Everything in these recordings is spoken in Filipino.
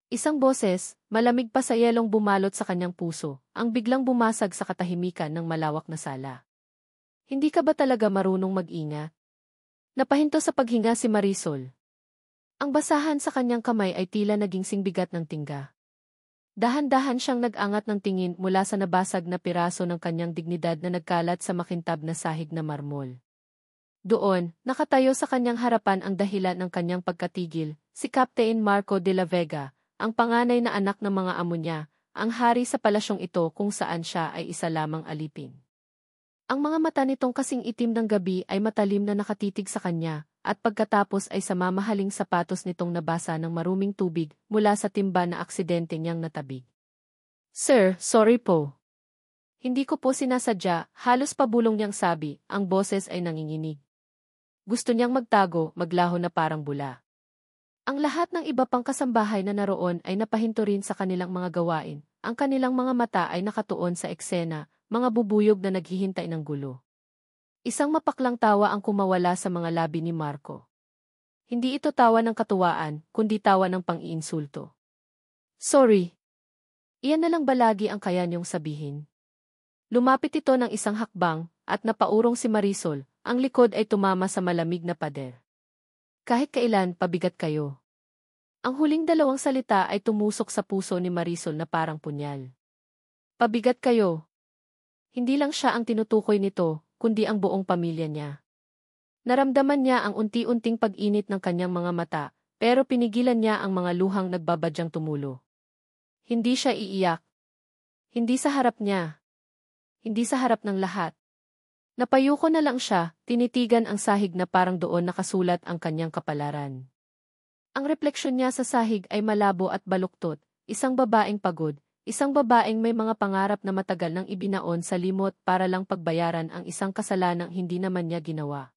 Isang boses, malamig pa sa yelong bumalot sa kanyang puso, ang biglang bumasag sa katahimikan ng malawak na sala. Hindi ka ba talaga marunong mag-ingat? Napahinto sa paghinga si Marisol. Ang basahan sa kanyang kamay ay tila naging singbigat ng tingga. Dahan-dahan siyang nag-angat ng tingin mula sa nabasag na piraso ng kanyang dignidad na nagkalat sa makintab na sahig na marmol. Doon, nakatayo sa kanyang harapan ang dahilan ng kanyang pagkatigil, si Captain Marco de la Vega, ang panganay na anak ng mga amo niya, ang hari sa palasyong ito kung saan siya ay isa lamang alipin. Ang mga mata nitong kasing itim ng gabi ay matalim na nakatitig sa kanya, at pagkatapos ay sa mamahaling sapatos nitong nabasa ng maruming tubig mula sa timba na aksidente niyang natabig. Sir, sorry po. Hindi ko po sinasadya, halos pabulong niyang sabi, ang boses ay nanginginig. Gusto niyang magtago, maglaho na parang bula. Ang lahat ng iba pang kasambahay na naroon ay napahinto rin sa kanilang mga gawain. Ang kanilang mga mata ay nakatuon sa eksena, mga bubuyog na naghihintay ng gulo. Isang mapaklang tawa ang kumawala sa mga labi ni Marco. Hindi ito tawa ng katuwaan, kundi tawa ng pang-iinsulto. Sorry. Iyan na lang ba lagi ang kaya niyong sabihin? Lumapit ito ng isang hakbang, at napaurong si Marisol, ang likod ay tumama sa malamig na pader. Kahit kailan pabigat kayo. Ang huling dalawang salita ay tumusok sa puso ni Marisol na parang punyal. Pabigat kayo. Hindi lang siya ang tinutukoy nito, kundi ang buong pamilya niya. Naramdaman niya ang unti-unting pag-init ng kanyang mga mata, pero pinigilan niya ang mga luhang nagbabadyang tumulo. Hindi siya iiyak. Hindi sa harap niya. Hindi sa harap ng lahat. Napayuko na lang siya, tinitigan ang sahig na parang doon nakasulat ang kanyang kapalaran. Ang refleksyon niya sa sahig ay malabo at baluktot, isang babaeng pagod, isang babaeng may mga pangarap na matagal nang ibinaon sa limot para lang pagbayaran ang isang kasalanang hindi naman niya ginawa.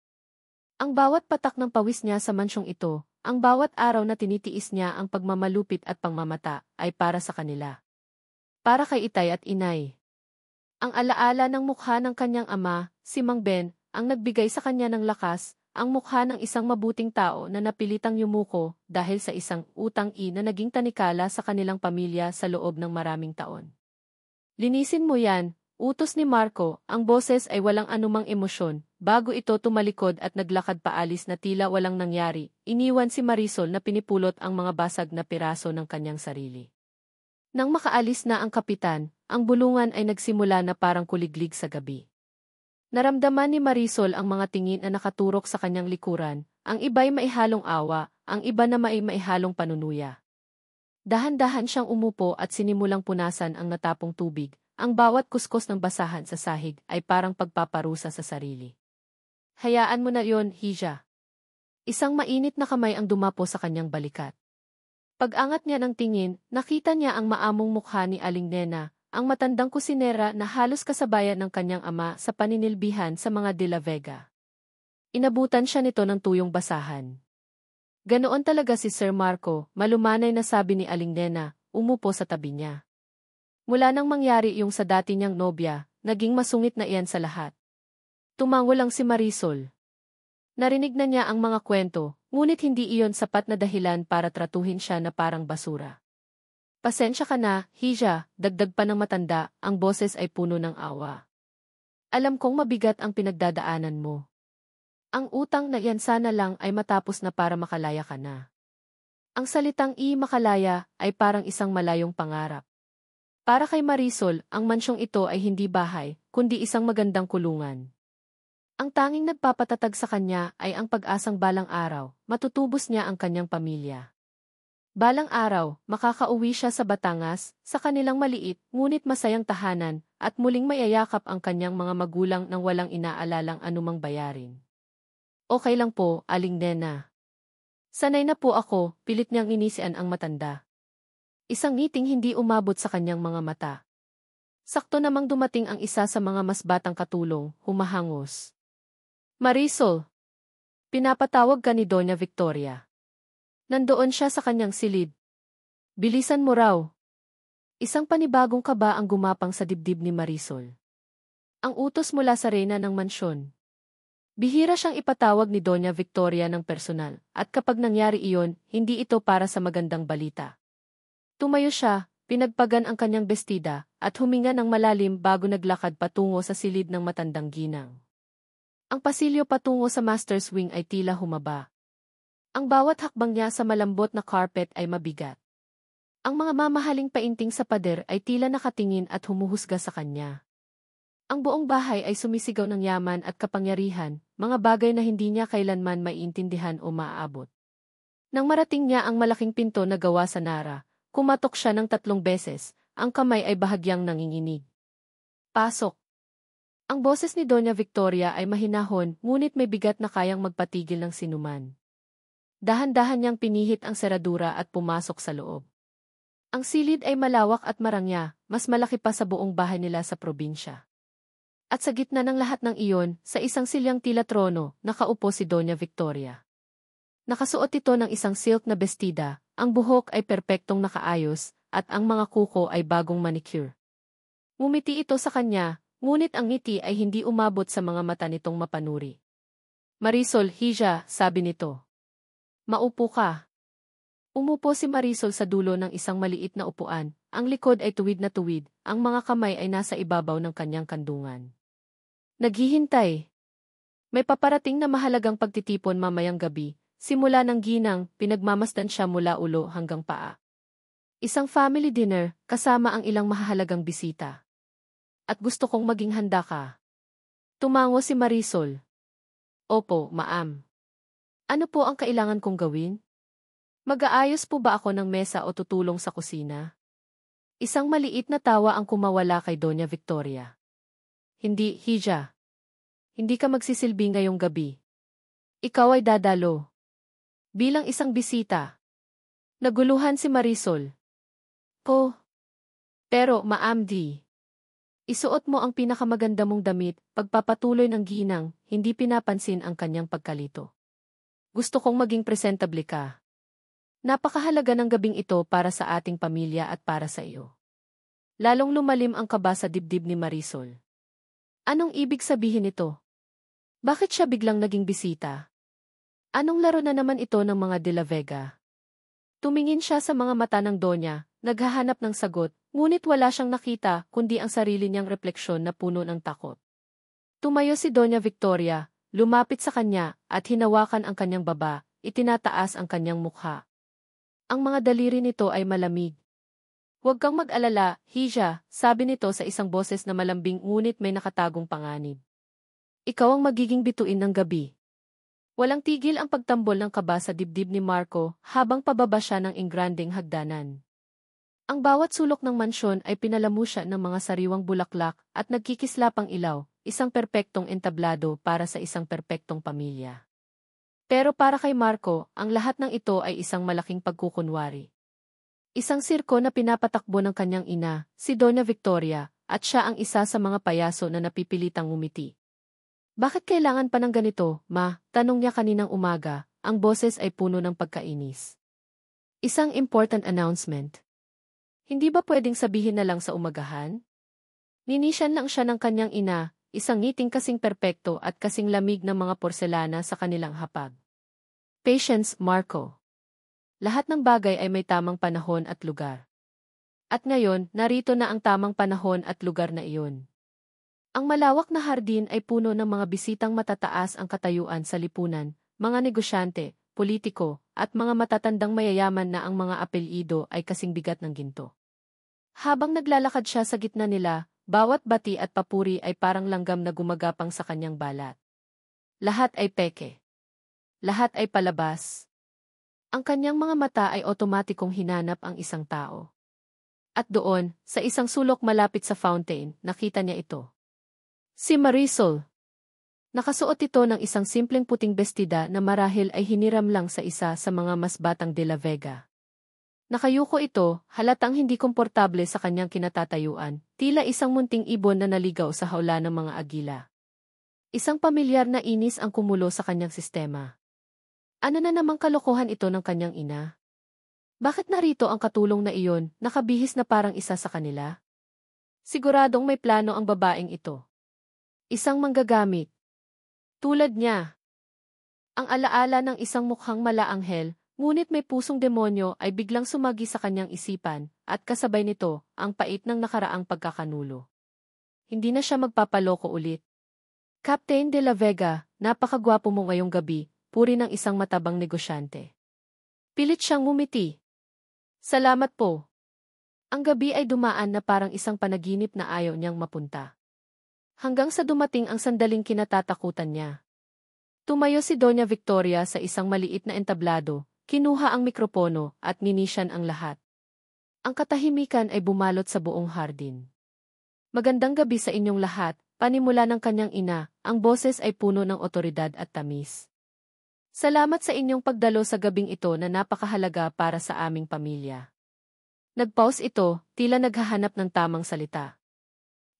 Ang bawat patak ng pawis niya sa mansyong ito, ang bawat araw na tinitiis niya ang pagmamalupit at pangmamata, ay para sa kanila. Para kay itay at inay. Ang alaala ng mukha ng kanyang ama, si Mang Ben, ang nagbigay sa kanya ng lakas, ang mukha ng isang mabuting tao na napilitang yumuko dahil sa isang utang-i na naging tanikala sa kanilang pamilya sa loob ng maraming taon. Linisin mo yan, utos ni Marco, ang boses ay walang anumang emosyon, bago ito tumalikod at naglakad paalis na tila walang nangyari, iniwan si Marisol na pinipulot ang mga basag na piraso ng kanyang sarili. Nang makaalis na ang kapitan, ang bulungan ay nagsimula na parang kuliglig sa gabi. Naramdaman ni Marisol ang mga tingin na nakaturok sa kanyang likuran, ang iba'y maihalong awa, ang iba na maihalong panunuya. Dahan-dahan siyang umupo at sinimulang punasan ang natapong tubig, ang bawat kuskos ng basahan sa sahig ay parang pagpaparusa sa sarili. Hayaan mo na yon, Hija. Isang mainit na kamay ang dumapo sa kanyang balikat. Pag-angat niya ng tingin, nakita niya ang maamong mukha ni Aling Nena, ang matandang kusinera na halos kasabayan ng kanyang ama sa paninilbihan sa mga De La Vega. Inabutan siya nito ng tuyong basahan. Ganoon talaga si Sir Marco, malumanay na sabi ni Aling Nena, umupo sa tabi niya. Mula nang mangyari yung sa dati niyang nobya, naging masungit na iyan sa lahat. Tumango lang si Marisol. Narinig na niya ang mga kwento, ngunit hindi iyon sapat na dahilan para tratuhin siya na parang basura. Pasensya ka na, Hija, dagdag pa ng matanda, ang boses ay puno ng awa. Alam kong mabigat ang pinagdadaanan mo. Ang utang na iyan sana lang ay matapos na para makalaya ka na. Ang salitang makalaya ay parang isang malayong pangarap. Para kay Marisol, ang mansyong ito ay hindi bahay, kundi isang magandang kulungan. Ang tanging nagpapatatag sa kanya ay ang pag-asang balang araw, matutubos niya ang kanyang pamilya. Balang araw, makakauwi siya sa Batangas, sa kanilang maliit, ngunit masayang tahanan, at muling mayayakap ang kanyang mga magulang nang walang inaalalang anumang bayarin. Okay lang po, Aling Nena. Sanay na po ako, pilit niyang inisian ang matanda. Isang ngiting hindi umabot sa kanyang mga mata. Sakto namang dumating ang isa sa mga mas batang katulong, humahangos. Marisol. Pinapatawag ka ni Doña Victoria. Nandoon siya sa kanyang silid. Bilisan mo raw. Isang panibagong kaba ang gumapang sa dibdib ni Marisol. Ang utos mula sa reyna ng mansyon. Bihira siyang ipatawag ni Doña Victoria ng personal, at kapag nangyari iyon, hindi ito para sa magandang balita. Tumayo siya, pinagpagan ang kanyang bestida, at huminga ng malalim bago naglakad patungo sa silid ng matandang ginang. Ang pasilyo patungo sa master's wing ay tila humaba. Ang bawat hakbang niya sa malambot na carpet ay mabigat. Ang mga mamahaling painting sa pader ay tila nakatingin at humuhusga sa kanya. Ang buong bahay ay sumisigaw ng yaman at kapangyarihan, mga bagay na hindi niya kailanman maiintindihan o maaabot. Nang marating niya ang malaking pinto na gawa sa Nara, kumatok siya ng 3 beses, ang kamay ay bahagyang nanginginig. Pasok! Ang boses ni Doña Victoria ay mahinahon, ngunit may bigat na kayang magpatigil ng sinuman. Dahan-dahan niyang pinihit ang seradura at pumasok sa loob. Ang silid ay malawak at marangya, mas malaki pa sa buong bahay nila sa probinsya. At sa gitna ng lahat ng iyon, sa isang silyang tila trono, nakaupo si Doña Victoria. Nakasuot ito ng isang silk na bestida, ang buhok ay perpektong nakaayos, at ang mga kuko ay bagong manicure. Ngumiti ito sa kanya, ngunit ang ngiti ay hindi umabot sa mga mata nitong mapanuri. Marisol, Hija, sabi nito. Maupo ka. Umupo si Marisol sa dulo ng isang maliit na upuan, ang likod ay tuwid na tuwid, ang mga kamay ay nasa ibabaw ng kanyang kandungan. Naghihintay. May paparating na mahalagang pagtitipon mamayang gabi. Simula ng ginang, pinagmamasdan siya mula ulo hanggang paa. Isang family dinner, kasama ang ilang mahahalagang bisita. At gusto kong maging handa ka. Tumango si Marisol. Opo, ma'am. Ano po ang kailangan kong gawin? Mag-aayos po ba ako ng mesa o tutulong sa kusina? Isang maliit na tawa ang kumawala kay Doña Victoria. Hindi, Hija. Hindi ka magsisilbi ngayong gabi. Ikaw ay dadalo. Bilang isang bisita. Naguluhan si Marisol. Oh. Pero, Ma'am D. Isuot mo ang pinakamaganda mong damit, pagpapatuloy ng ginang, hindi pinapansin ang kanyang pagkalito. Gusto kong maging presentable ka. Napakahalaga ng gabing ito para sa ating pamilya at para sa iyo. Lalong lumalim ang kaba sa dibdib ni Marisol. Anong ibig sabihin ito? Bakit siya biglang naging bisita? Anong laro na naman ito ng mga De La Vega? Tumingin siya sa mga mata ng Donya, naghahanap ng sagot, ngunit wala siyang nakita kundi ang sarili niyang refleksyon na puno ng takot. Tumayo si Doña Victoria, lumapit sa kanya, at hinawakan ang kanyang baba, itinataas ang kanyang mukha. Ang mga daliri nito ay malamig. Huwag kang mag-alala, Hija, sabi nito sa isang boses na malambing ngunit may nakatagong panganib. Ikaw ang magiging bituin ng gabi. Walang tigil ang pagtambol ng kaba sa dibdib ni Marco habang pababa siya ng ingranding hagdanan. Ang bawat sulok ng mansyon ay pinalamusya ng mga sariwang bulaklak at nagkikislapang ilaw, isang perpektong entablado para sa isang perpektong pamilya. Pero para kay Marco, ang lahat ng ito ay isang malaking pagkukunwari. Isang sirko na pinapatakbo ng kanyang ina, si Doña Victoria, at siya ang isa sa mga payaso na napipilitang ngumiti. Bakit kailangan pa ng ganito, ma? Tanong niya kaninang umaga, ang boses ay puno ng pagkainis. Isang important announcement. Hindi ba pwedeng sabihin na lang sa umagahan? Ninisyan lang siya ng kanyang ina, isang ngiting kasing perpekto at kasing lamig ng mga porselana sa kanilang hapag. Patience, Marco. Lahat ng bagay ay may tamang panahon at lugar. At ngayon, narito na ang tamang panahon at lugar na iyon. Ang malawak na hardin ay puno ng mga bisitang matataas ang katayuan sa lipunan, mga negosyante, politiko, at mga matatandang mayayaman na ang mga apelyido ay kasing bigat ng ginto. Habang naglalakad siya sa gitna nila, bawat bati at papuri ay parang langgam na gumagapang sa kanyang balat. Lahat ay peke. Lahat ay palabas. Ang kanyang mga mata ay otomatikong hinanap ang isang tao. At doon, sa isang sulok malapit sa fountain, nakita niya ito. Si Marisol. Nakasuot ito ng isang simpleng puting bestida na marahil ay hiniram lang sa isa sa mga mas batang De La Vega. Nakayuko ito, halatang hindi komportable sa kanyang kinatatayuan, tila isang munting ibon na naligaw sa hawla ng mga agila. Isang pamilyar na inis ang kumulo sa kanyang sistema. Ano na namang kalokohan ito ng kanyang ina? Bakit narito ang katulong na iyon, nakabihis na parang isa sa kanila? Siguradong may plano ang babaeng ito. Isang manggagamit. Tulad niya. Ang alaala ng isang mukhang malaanghel, Ngunit may pusong demonyo ay biglang sumagi sa kanyang isipan, at kasabay nito, ang pait ng nakaraang pagkakanulo. Hindi na siya magpapaloko ulit. Captain de la Vega, napakagwapo mo ngayong gabi, puri ng isang matabang negosyante. Pilit siyang ngumiti. Salamat po. Ang gabi ay dumaan na parang isang panaginip na ayaw niyang mapunta. Hanggang sa dumating ang sandaling kinatatakutan niya. Tumayo si Doña Victoria sa isang maliit na entablado, kinuha ang mikropono at ninisyan ang lahat. Ang katahimikan ay bumalot sa buong hardin. Magandang gabi sa inyong lahat, panimula ng kanyang ina, ang boses ay puno ng otoridad at tamis. Salamat sa inyong pagdalo sa gabing ito na napakahalaga para sa aming pamilya. Nagpause ito, tila naghahanap ng tamang salita.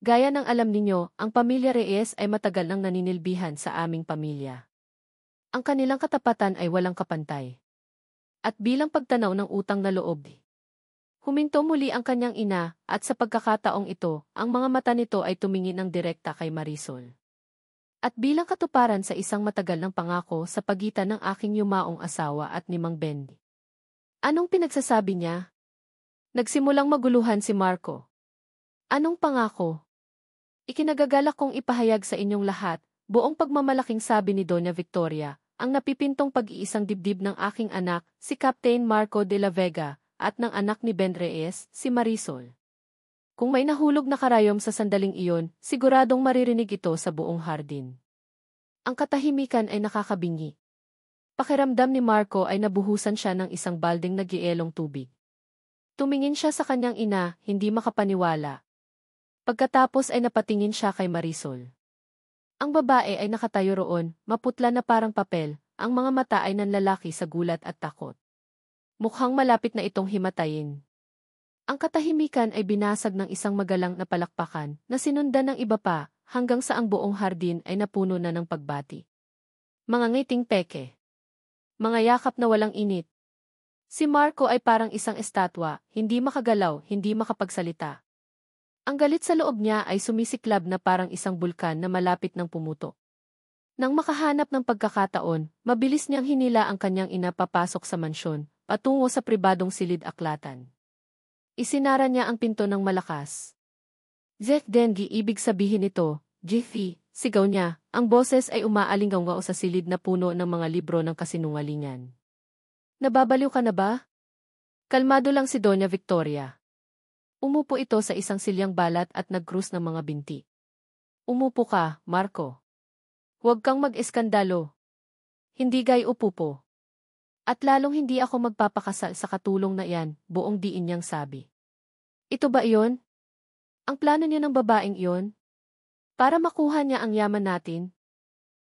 Gaya ng alam ninyo, ang pamilya Reyes ay matagal nang naninilbihan sa aming pamilya. Ang kanilang katapatan ay walang kapantay. At bilang pagtanaw ng utang na loob, huminto muli ang kanyang ina, at sa pagkakataong ito, ang mga mata nito ay tumingin ng direkta kay Marisol. At bilang katuparan sa isang matagal ng pangako sa pagitan ng aking yumaong asawa at ni Mang Bendy. Anong pinagsasabi niya? Nagsimulang maguluhan si Marco. Anong pangako? Ikinagagalak kong ipahayag sa inyong lahat, buong pagmamalaking sabi ni Doña Victoria, ang napipintong pag-iisang dibdib ng aking anak, si Captain Marco de la Vega, at ng anak ni Ben Reyes, si Marisol. Kung may nahulog na karayom sa sandaling iyon, siguradong maririnig ito sa buong hardin. Ang katahimikan ay nakakabingi. Pakiramdam ni Marco ay nabuhusan siya ng isang balding na gielong tubig. Tumingin siya sa kanyang ina, hindi makapaniwala. Pagkatapos ay napatingin siya kay Marisol. Ang babae ay nakatayo roon, maputla na parang papel, ang mga mata ay nanlalaki sa gulat at takot. Mukhang malapit na itong himatayin. Ang katahimikan ay binasag ng isang magalang na palakpakan na sinundan ng iba pa hanggang sa ang buong hardin ay napuno na ng pagbati. Mga ngiting peke. Mga yakap na walang init. Si Marco ay parang isang estatwa, hindi makagalaw, hindi makapagsalita. Ang galit sa loob niya ay sumisiklab na parang isang bulkan na malapit ng pumutok. Nang makahanap ng pagkakataon, mabilis niyang hinila ang kanyang ina papasok sa mansyon, patungo sa pribadong silid-aklatan. Isinara niya ang pinto ng malakas. Jeff Dengi, ibig sabihin nito, Jiffy, sigaw niya, ang boses ay umaalingaw sa silid na puno ng mga libro ng kasinungalingan. Nababaliw ka na ba? Kalmado lang si Doña Victoria. Umupo ito sa isang silyang balat at nagkrus ng mga binti. Umupo ka, Marco. Huwag kang mag-eskandalo. Hindi gay upo po. At lalong hindi ako magpapakasal sa katulong na iyan, buong diin niyang sabi. Ito ba iyon? Ang plano niya ng babaeng iyon? Para makuha niya ang yaman natin?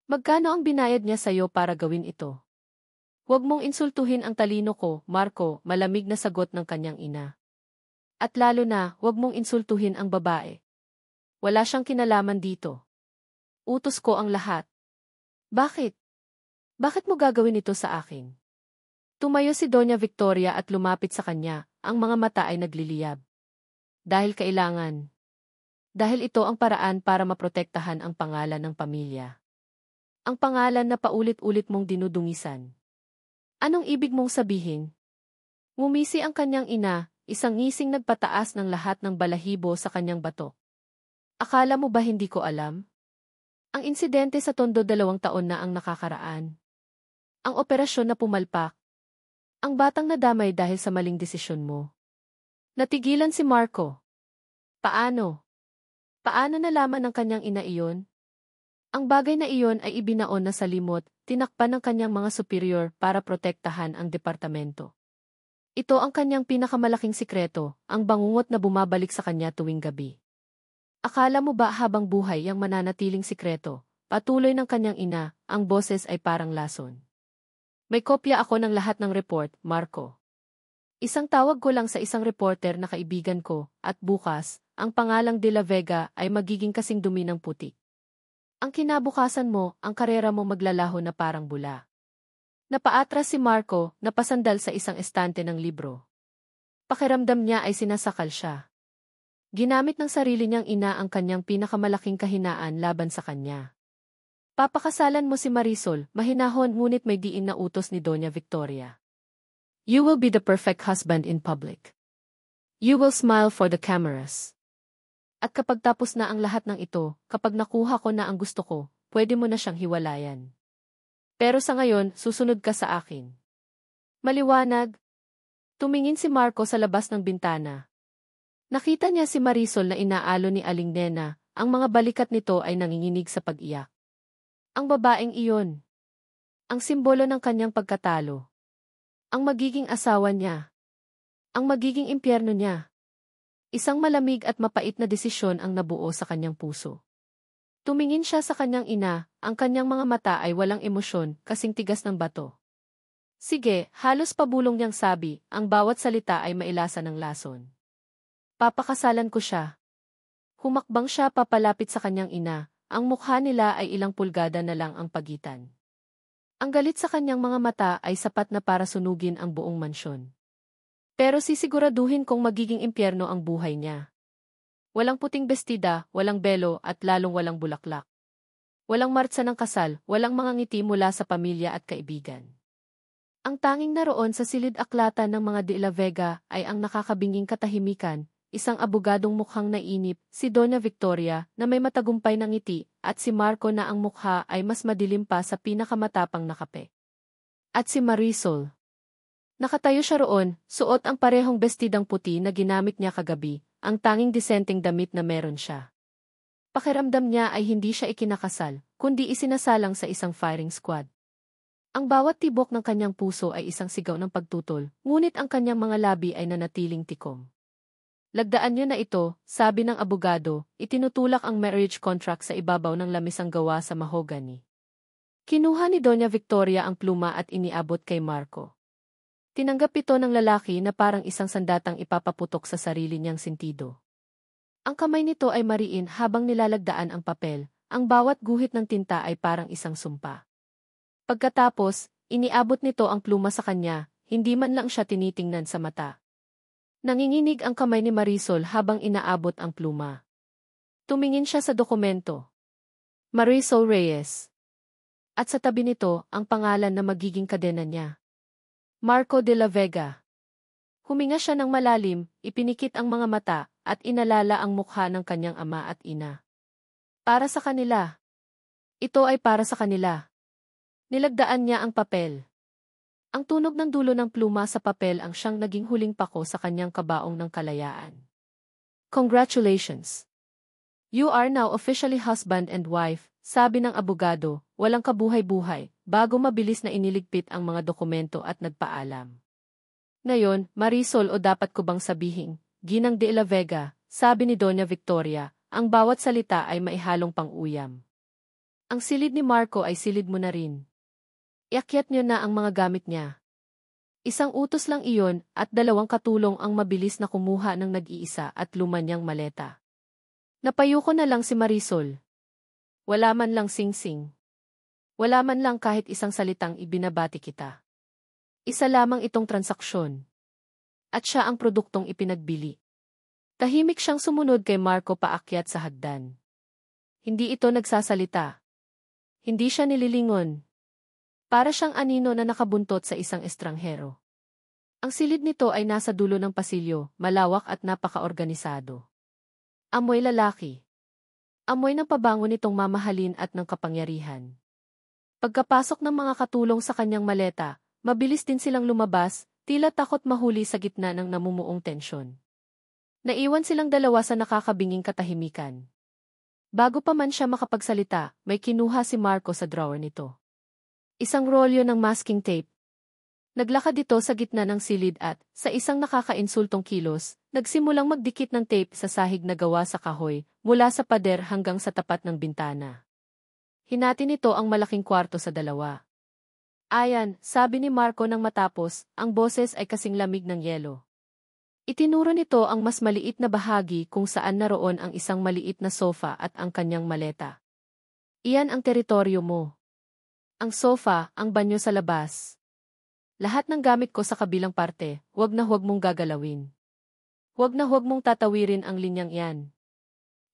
Magkano ang binayad niya sa'yo para gawin ito? Huwag mong insultuhin ang talino ko, Marco, malamig na sagot ng kanyang ina. At lalo na, huwag mong insultuhin ang babae. Wala siyang kinalaman dito. Utos ko ang lahat. Bakit? Bakit mo gagawin ito sa akin? Tumayo si Doña Victoria at lumapit sa kanya, ang mga mata ay nagliliyab. Dahil kailangan. Dahil ito ang paraan para maprotektahan ang pangalan ng pamilya. Ang pangalan na paulit-ulit mong dinudungisan. Anong ibig mong sabihin? Ngumisi ang kanyang ina, isang ngising nagpataas ng lahat ng balahibo sa kanyang batok. Akala mo ba hindi ko alam? Ang insidente sa Tondo 2 taon na ang nakakaraan. Ang operasyon na pumalpak. Ang batang nadamay dahil sa maling desisyon mo. Natigilan si Marco. Paano? Paano nalaman ng kanyang ina iyon? Ang bagay na iyon ay ibinaon na sa limot, tinakpan ng kanyang mga superior para protektahan ang departamento. Ito ang kanyang pinakamalaking sikreto, ang bangungot na bumabalik sa kanya tuwing gabi. Akala mo ba habang buhay ang mananatiling sikreto? Patuloy ng kanyang ina, ang boses ay parang lason. May kopya ako ng lahat ng report, Marco. Isang tawag ko lang sa isang reporter na kaibigan ko, at bukas, ang pangalang De La Vega ay magiging kasing dumi ng putik. Ang kinabukasan mo, ang karera mo maglalaho na parang bula. Napaatras si Marco, napasandal sa isang estante ng libro. Pakiramdam niya ay sinasakal siya. Ginamit ng sarili niyang ina ang kanyang pinakamalaking kahinaan laban sa kanya. Papakasalan mo si Marisol, mahinahon ngunit may diin na utos ni Doña Victoria. You will be the perfect husband in public. You will smile for the cameras. At kapag tapos na ang lahat ng ito, kapag nakuha ko na ang gusto ko, pwede mo na siyang hiwalayan. Pero sa ngayon, susunod ka sa akin. Maliwanag. Tumingin si Marco sa labas ng bintana. Nakita niya si Marisol na inaalo ni Aling Nena, ang mga balikat nito ay nanginginig sa pag-iyak. Ang babaeng iyon. Ang simbolo ng kanyang pagkatalo. Ang magiging asawa niya. Ang magiging impyerno niya. Isang malamig at mapait na desisyon ang nabuo sa kanyang puso. Tumingin siya sa kanyang ina, ang kanyang mga mata ay walang emosyon, kasing tigas ng bato. Sige, halos pabulong niyang sabi, ang bawat salita ay mailasa ng lason. Papakasalan ko siya. Humakbang siya papalapit sa kanyang ina, ang mukha nila ay ilang pulgada na lang ang pagitan. Ang galit sa kanyang mga mata ay sapat na para sunugin ang buong mansyon. Pero sisiguraduhin kong magiging impyerno ang buhay niya. Walang puting bestida, walang belo at lalong walang bulaklak. Walang martsa ng kasal, walang mga ngiti mula sa pamilya at kaibigan. Ang tanging naroon sa silid-aklatan ng mga De La Vega ay ang nakakabinging katahimikan, isang abogadong mukhang nainip, si Doña Victoria na may matagumpay na ngiti, at si Marco na ang mukha ay mas madilim pa sa pinakamatapang na kape. At si Marisol. Nakatayo siya roon, suot ang parehong bestidang puti na ginamit niya kagabi, ang tanging disenteng damit na meron siya. Pakiramdam niya ay hindi siya ikinakasal, kundi isinasalang sa isang firing squad. Ang bawat tibok ng kanyang puso ay isang sigaw ng pagtutol, ngunit ang kanyang mga labi ay nanatiling tikom. Lagdaan niyo na ito, sabi ng abogado, itinutulak ang marriage contract sa ibabaw ng lamisang gawa sa mahogany. Kinuha ni Doña Victoria ang pluma at iniabot kay Marco. Tinanggap ito ng lalaki na parang isang sandatang ipapaputok sa sarili niyang sentido. Ang kamay nito ay mariin habang nilalagdaan ang papel, ang bawat guhit ng tinta ay parang isang sumpa. Pagkatapos, iniabot nito ang pluma sa kanya, hindi man lang siya tinitingnan sa mata. Nanginginig ang kamay ni Marisol habang inaabot ang pluma. Tumingin siya sa dokumento. Marisol Reyes. At sa tabi nito, ang pangalan na magiging kadena niya. Marco de la Vega. Huminga siya ng malalim, ipinikit ang mga mata, at inalala ang mukha ng kanyang ama at ina. Para sa kanila. Ito ay para sa kanila. Nilagdaan niya ang papel. Ang tunog ng dulo ng pluma sa papel ang siyang naging huling pako sa kanyang kabaong ng kalayaan. Congratulations! You are now officially husband and wife, sabi ng abogado, walang kabuhay-buhay, bago mabilis na iniligpit ang mga dokumento at nagpaalam. Ngayon, Marisol o dapat ko bang sabihin, Ginang de la Vega, sabi ni Doña Victoria, ang bawat salita ay maihalong pang-uyam. Ang silid ni Marco ay silid mo na rin. Iakyat niyo na ang mga gamit niya. Isang utos lang iyon at 2 katulong ang mabilis na kumuha ng nag-iisa at lumanyang maleta. Napayuko na lang si Marisol. Wala man lang sing-sing. Wala man lang kahit isang salitang ibinabati kita. Isa lamang itong transaksyon. At siya ang produktong ipinagbili. Tahimik siyang sumunod kay Marco paakyat sa hagdan. Hindi ito nagsasalita. Hindi siya nililingon. Para siyang anino na nakabuntot sa isang estranghero. Ang silid nito ay nasa dulo ng pasilyo, malawak at napaka-organisado. Amoy lalaki. Amoy ng pabango nitong mamahalin at ng kapangyarihan. Pagkapasok ng mga katulong sa kanyang maleta, mabilis din silang lumabas, tila takot mahuli sa gitna ng namumuong tensyon. Naiwan silang dalawa sa nakakabinging katahimikan. Bago pa man siya makapagsalita, may kinuha si Marco sa drawer nito. Isang rolyo ng masking tape. Naglakad ito sa gitna ng silid at, sa isang nakakainsultong kilos, nagsimulang magdikit ng tape sa sahig na gawa sa kahoy, mula sa pader hanggang sa tapat ng bintana. Hinati nito ang malaking kwarto sa 2. Ayan, sabi ni Marco nang matapos, ang boses ay kasing lamig ng yelo. Itinuro nito ang mas maliit na bahagi kung saan naroon ang isang maliit na sofa at ang kanyang maleta. Iyan ang teritoryo mo. Ang sofa, ang banyo sa labas. Lahat ng gamit ko sa kabilang parte, huwag na huwag mong gagalawin. Huwag na huwag mong tatawirin ang linyang iyan.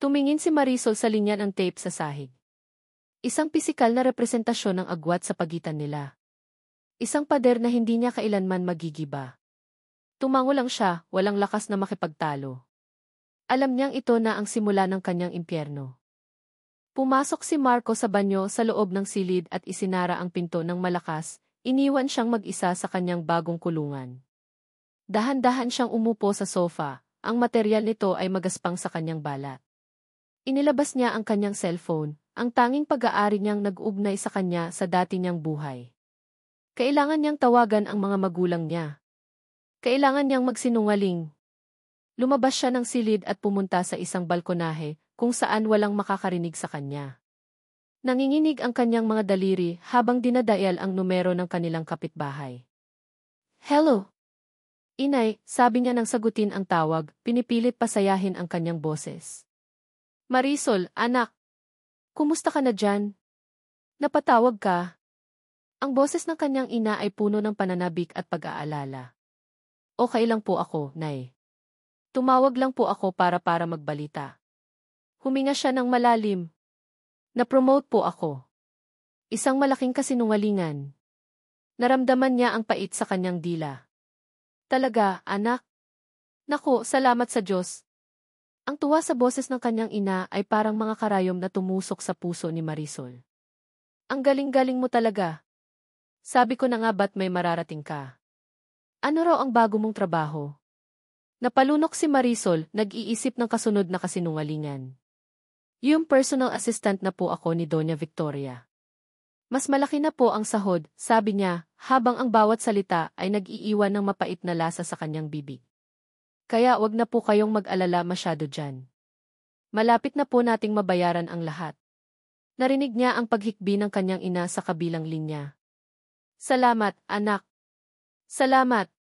Tumingin si Marisol sa linya ng tape sa sahig. Isang pisikal na representasyon ng agwat sa pagitan nila. Isang pader na hindi niya kailanman magigiba. Tumango lang siya, walang lakas na makipagtalo. Alam niyang ito na ang simula ng kanyang impyerno. Pumasok si Marco sa banyo sa loob ng silid at isinara ang pinto ng malakas, iniwan siyang mag-isa sa kanyang bagong kulungan. Dahan-dahan siyang umupo sa sofa, ang materyal nito ay magaspang sa kanyang balat. Inilabas niya ang kanyang cellphone, ang tanging pag-aari niyang nag-ugnay sa kanya sa dati niyang buhay. Kailangan niyang tawagan ang mga magulang niya. Kailangan niyang magsinungaling. Lumabas siya ng silid at pumunta sa isang balkonahe, kung saan walang makakarinig sa kanya. Nanginginig ang kanyang mga daliri habang dinadayal ang numero ng kanilang kapitbahay. "Hello?" "Inay," sabi niya nang sagutin ang tawag, pinipilit pasayahin ang kanyang boses. "Marisol, anak. Kumusta ka na dyan? Napatawag ka?" Ang boses ng kanyang ina ay puno ng pananabik at pag-aalala. "Okay lang po ako, Nay. Tumawag lang po ako para magbalita." Huminga siya ng malalim. "Na-promote po ako." Isang malaking kasinungalingan. Naramdaman niya ang pait sa kanyang dila. "Talaga, anak? Naku, salamat sa Diyos." Ang tuwa sa boses ng kanyang ina ay parang mga karayom na tumusok sa puso ni Marisol. "Ang galing-galing mo talaga. Sabi ko na nga ba't may mararating ka. Ano raw ang bago mong trabaho?" Napalunok si Marisol, nag-iisip ng kasunod na kasinungalingan. "Yung personal assistant na po ako ni Doña Victoria. Mas malaki na po ang sahod," sabi niya, habang ang bawat salita ay nag-iiwan ng mapait na lasa sa kanyang bibig. "Kaya wag na po kayong mag-alala masyado dyan. Malapit na po nating mabayaran ang lahat." Narinig niya ang paghikbi ng kanyang ina sa kabilang linya. "Salamat, anak. Salamat.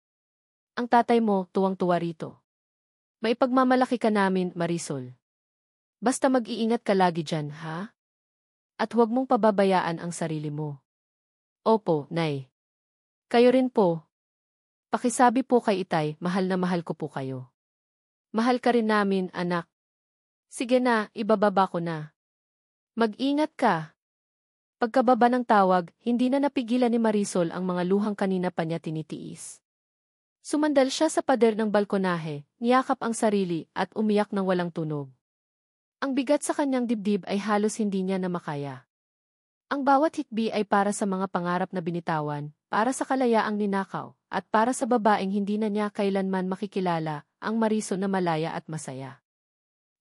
Ang tatay mo, tuwang-tuwa rito. Maipagmamalaki ka namin, Marisol. Basta mag-iingat ka lagi dyan, ha? At huwag mong pababayaan ang sarili mo." "Opo, Nay. Kayo rin po. Pakisabi po kay Itay, mahal na mahal ko po kayo." "Mahal ka rin namin, anak." "Sige na, ibababa ko na. Mag-ingat ka." Pagkababa ng tawag, hindi na napigilan ni Marisol ang mga luhang kanina pa niya tinitiis. Sumandal siya sa pader ng balkonahe, niyakap ang sarili at umiyak ng walang tunog. Ang bigat sa kanyang dibdib ay halos hindi niya na makaya. Ang bawat hikbi ay para sa mga pangarap na binitawan, para sa kalayaang ninakaw, at para sa babaeng hindi na niya kailanman makikilala, ang Marisol na malaya at masaya.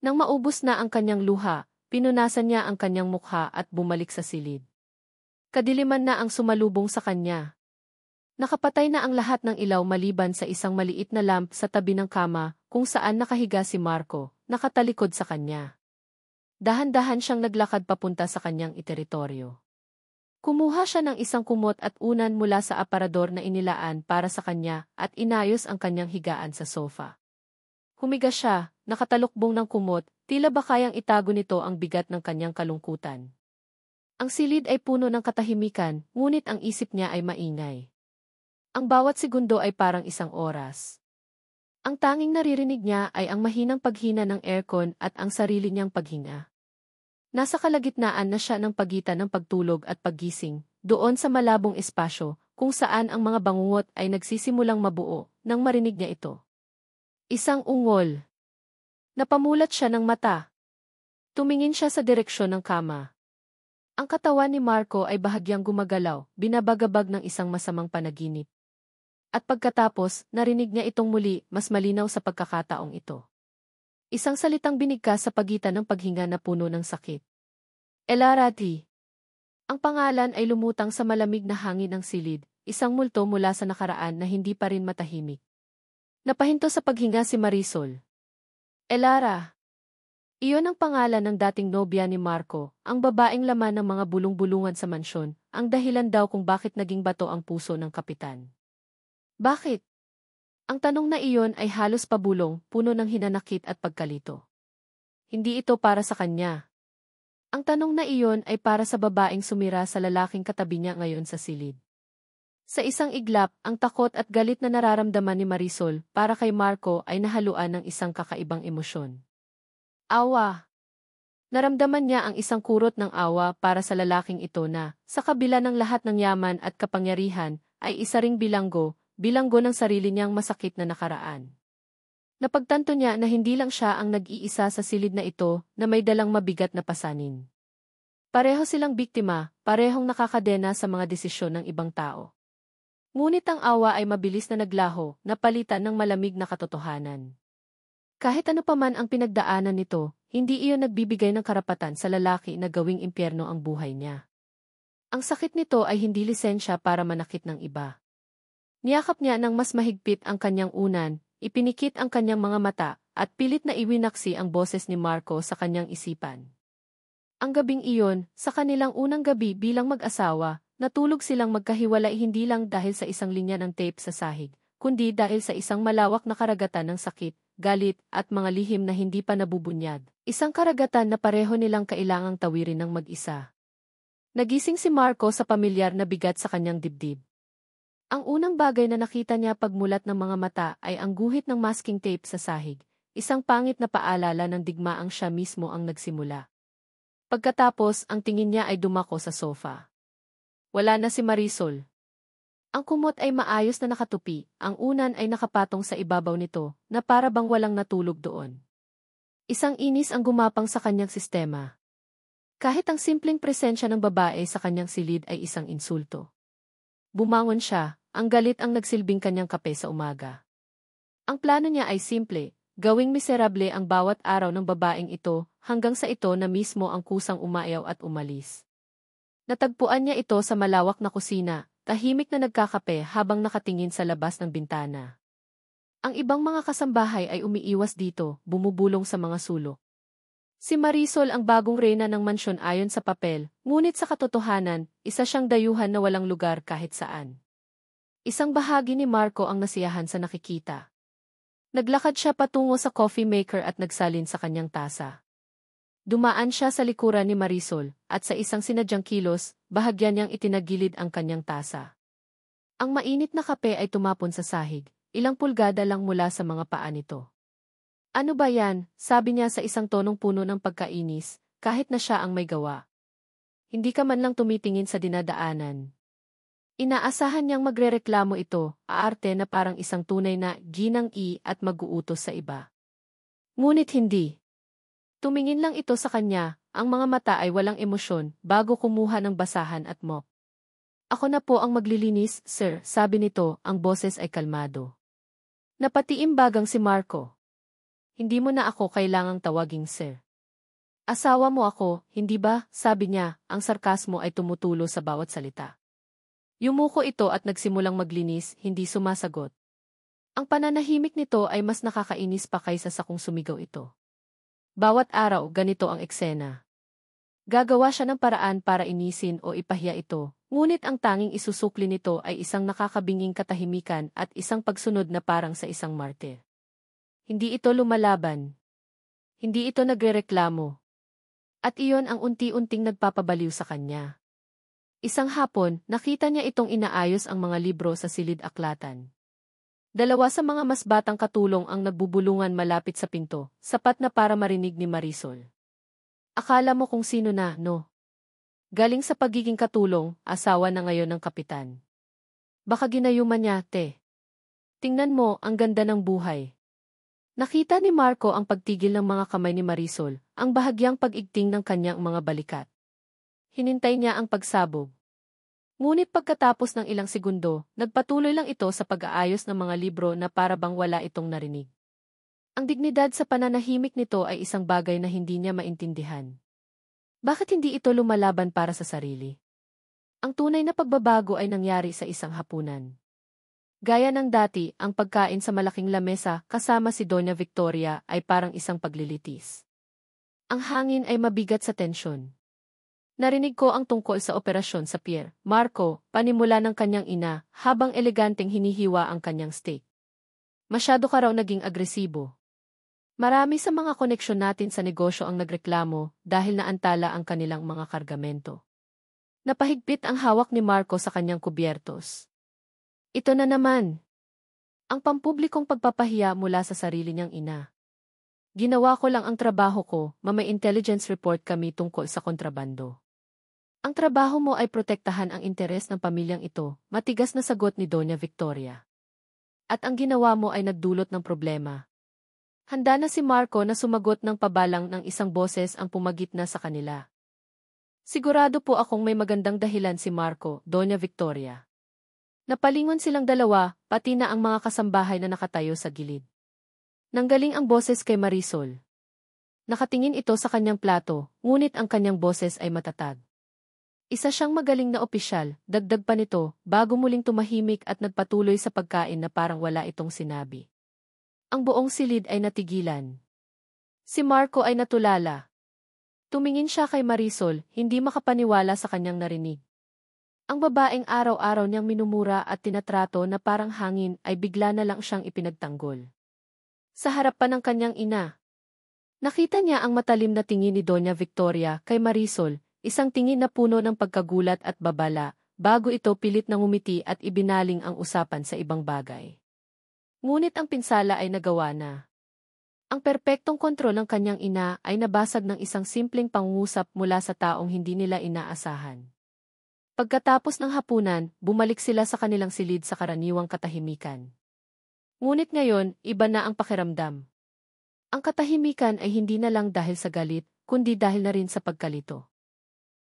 Nang maubos na ang kanyang luha, pinunasan niya ang kanyang mukha at bumalik sa silid. Kadiliman na ang sumalubong sa kanya. Nakapatay na ang lahat ng ilaw maliban sa isang maliit na lamp sa tabi ng kama, kung saan nakahiga si Marco, nakatalikod sa kanya. Dahan-dahan siyang naglakad papunta sa kanyang teritoryo. Kumuha siya ng isang kumot at unan mula sa aparador na inilaan para sa kanya at inayos ang kanyang higaan sa sofa. Humiga siya, nakatalukbong ng kumot, tila ba kayang itago nito ang bigat ng kanyang kalungkutan. Ang silid ay puno ng katahimikan, ngunit ang isip niya ay maingay. Ang bawat segundo ay parang isang oras. Ang tanging naririnig niya ay ang mahinang paghina ng aircon at ang sarili niyang paghinga. Nasa kalagitnaan na siya ng pagitan ng pagtulog at paggising, doon sa malabong espasyo, kung saan ang mga bangungot ay nagsisimulang mabuo, nang marinig niya ito. Isang ungol. Napamulat siya ng mata. Tumingin siya sa direksyon ng kama. Ang katawan ni Marco ay bahagyang gumagalaw, binabagabag ng isang masamang panaginip. At pagkatapos, narinig niya itong muli, mas malinaw sa pagkakataong ito. Isang salitang binigkas sa pagitan ng paghinga na puno ng sakit. "Elarati." Ang pangalan ay lumutang sa malamig na hangin ng silid, isang multo mula sa nakaraan na hindi pa rin matahimik. Napahinto sa paghinga si Marisol. "Elara." Iyon ang pangalan ng dating nobya ni Marco, ang babaeng laman ng mga bulong-bulungan sa mansyon, ang dahilan daw kung bakit naging bato ang puso ng kapitan. Bakit? Ang tanong na iyon ay halos pabulong, puno ng hinanakit at pagkalito. Hindi ito para sa kanya. Ang tanong na iyon ay para sa babaeng sumira sa lalaking katabi niya ngayon sa silid. Sa isang iglap, ang takot at galit na nararamdaman ni Marisol para kay Marco ay nahaluan ng isang kakaibang emosyon. Awa. Naramdaman niya ang isang kurot ng awa para sa lalaking ito na, sa kabila ng lahat ng yaman at kapangyarihan, ay isa ring bilanggo ng sarili niyang masakit na nakaraan. Napagtanto niya na hindi lang siya ang nag-iisa sa silid na ito na may dalang mabigat na pasanin. Pareho silang biktima, parehong nakakadena sa mga desisyon ng ibang tao. Ngunit ang awa ay mabilis na naglaho, napalitan ng malamig na katotohanan. Kahit ano paman ang pinagdaanan nito, hindi iyon nagbibigay ng karapatan sa lalaki na gawing impyerno ang buhay niya. Ang sakit nito ay hindi lisensya para manakit ng iba. Niyakap niya ng mas mahigpit ang kanyang unan, ipinikit ang kanyang mga mata, at pilit na iwinaksi ang boses ni Marco sa kanyang isipan. Ang gabing iyon, sa kanilang unang gabi bilang mag-asawa, natulog silang magkahiwalay hindi lang dahil sa isang linya ng tape sa sahig, kundi dahil sa isang malawak na karagatan ng sakit, galit, at mga lihim na hindi pa nabubunyad. Isang karagatan na pareho nilang kailangang tawirin ng mag-isa. Nagising si Marco sa pamilyar na bigat sa kanyang dibdib. Ang unang bagay na nakita niya pagmulat ng mga mata ay ang guhit ng masking tape sa sahig, isang pangit na paalala ng digmaang siya mismo ang nagsimula. Pagkatapos, ang tingin niya ay dumako sa sofa. Wala na si Marisol. Ang kumot ay maayos na nakatupi, ang unan ay nakapatong sa ibabaw nito, na para bang walang natulog doon. Isang inis ang gumapang sa kanyang sistema. Kahit ang simpleng presensya ng babae sa kanyang silid ay isang insulto. Bumangon siya, ang galit ang nagsilbing kanyang kape sa umaga. Ang plano niya ay simple, gawing miserable ang bawat araw ng babaeng ito, hanggang sa ito na mismo ang kusang umayaw at umalis. Natagpuan niya ito sa malawak na kusina, tahimik na nagkakape habang nakatingin sa labas ng bintana. Ang ibang mga kasambahay ay umiiwas dito, bumubulong sa mga sulok. Si Marisol ang bagong reyna ng mansyon ayon sa papel, ngunit sa katotohanan, isa siyang dayuhan na walang lugar kahit saan. Isang bahagi ni Marco ang nasiyahan sa nakikita. Naglakad siya patungo sa coffee maker at nagsalin sa kanyang tasa. Dumaan siya sa likuran ni Marisol, at sa isang sinadyang kilos, bahagyan niyang itinagilid ang kanyang tasa. Ang mainit na kape ay tumapon sa sahig, ilang pulgada lang mula sa mga paa nito. Ano ba yan? Sabi niya sa isang tonong puno ng pagkainis, kahit na siya ang may gawa. Hindi ka man lang tumitingin sa dinadaanan. Inaasahan niyang magrereklamo ito, aarte na parang isang tunay na ginang-i at mag-uutos sa iba. Ngunit hindi. Tumingin lang ito sa kanya, ang mga mata ay walang emosyon, bago kumuha ng basahan at mop. Ako na po ang maglilinis, sir, sabi nito, ang boses ay kalmado. Napatiimbagang si Marco. Hindi mo na ako kailangang tawaging sir. Asawa mo ako, hindi ba? Sabi niya, ang sarkasmo ay tumutulo sa bawat salita. Yumuko ito at nagsimulang maglinis, hindi sumasagot. Ang pananahimik nito ay mas nakakainis pa kaysa sa kung sumigaw ito. Bawat araw, ganito ang eksena. Gagawa siya ng paraan para inisin o ipahiya ito, ngunit ang tanging isusukli nito ay isang nakakabinging katahimikan at isang pagsunod na parang sa isang martir. Hindi ito lumalaban. Hindi ito nagrereklamo. At iyon ang unti-unting nagpapabaliw sa kanya. Isang hapon, nakita niya itong inaayos ang mga libro sa silid-aklatan. Dalawa sa mga mas batang katulong ang nagbubulungan malapit sa pinto, sapat na para marinig ni Marisol. Akala mo kung sino na, no? Galing sa pagiging katulong, asawa na ngayon ng kapitan. Baka ginayuman niya, te. Tingnan mo, ang ganda ng buhay. Nakita ni Marco ang pagtigil ng mga kamay ni Marisol, ang bahagyang pag-igting ng kanyang mga balikat. Hinintay niya ang pagsabog. Ngunit pagkatapos ng ilang segundo, nagpatuloy lang ito sa pag-aayos ng mga libro na para bang wala itong narinig. Ang dignidad sa pananahimik nito ay isang bagay na hindi niya maintindihan. Bakit hindi ito lumalaban para sa sarili? Ang tunay na pagbabago ay nangyari sa isang hapunan. Gaya ng dati, ang pagkain sa malaking lamesa kasama si Doña Victoria ay parang isang paglilitis. Ang hangin ay mabigat sa tensyon. Narinig ko ang tungkol sa operasyon sa Pier Marco, panimula ng kanyang ina, habang eleganteng hinihiwa ang kanyang steak. Masyado ka raw naging agresibo. Marami sa mga koneksyon natin sa negosyo ang nagreklamo dahil naantala ang kanilang mga kargamento. Napahigpit ang hawak ni Marco sa kanyang kubyertos. Ito na naman. Ang pampublikong pagpapahiya mula sa sarili niyang ina. Ginawa ko lang ang trabaho ko, may intelligence report kami tungkol sa kontrabando. Ang trabaho mo ay protektahan ang interes ng pamilyang ito, matigas na sagot ni Doña Victoria. At ang ginawa mo ay nagdulot ng problema. Handa na si Marco na sumagot ng pabalang ng isang boses ang pumagitna sa kanila. Sigurado po akong may magandang dahilan si Marco, Doña Victoria. Napalingon silang dalawa, pati na ang mga kasambahay na nakatayo sa gilid. Nanggaling ang boses kay Marisol. Nakatingin ito sa kanyang plato, ngunit ang kanyang boses ay matatag. Isa siyang magaling na opisyal, dagdag pa nito, bago muling tumahimik at nagpatuloy sa pagkain na parang wala itong sinabi. Ang buong silid ay natigilan. Si Marco ay natulala. Tumingin siya kay Marisol, hindi makapaniwala sa kanyang narinig. Ang babaeng araw-araw niyang minumura at tinatrato na parang hangin ay bigla na lang siyang ipinagtanggol. Sa harapan ng kanyang ina. Nakita niya ang matalim na tingin ni Doña Victoria kay Marisol, isang tingin na puno ng pagkagulat at babala, bago ito pilit na ngumiti at ibinaling ang usapan sa ibang bagay. Ngunit ang pinsala ay nagawa na. Ang perpektong kontrol ng kanyang ina ay nabasag ng isang simpleng pangungusap mula sa taong hindi nila inaasahan. Pagkatapos ng hapunan, bumalik sila sa kanilang silid sa karaniwang katahimikan. Ngunit ngayon, iba na ang pakiramdam. Ang katahimikan ay hindi na lang dahil sa galit, kundi dahil na rin sa pagkalito.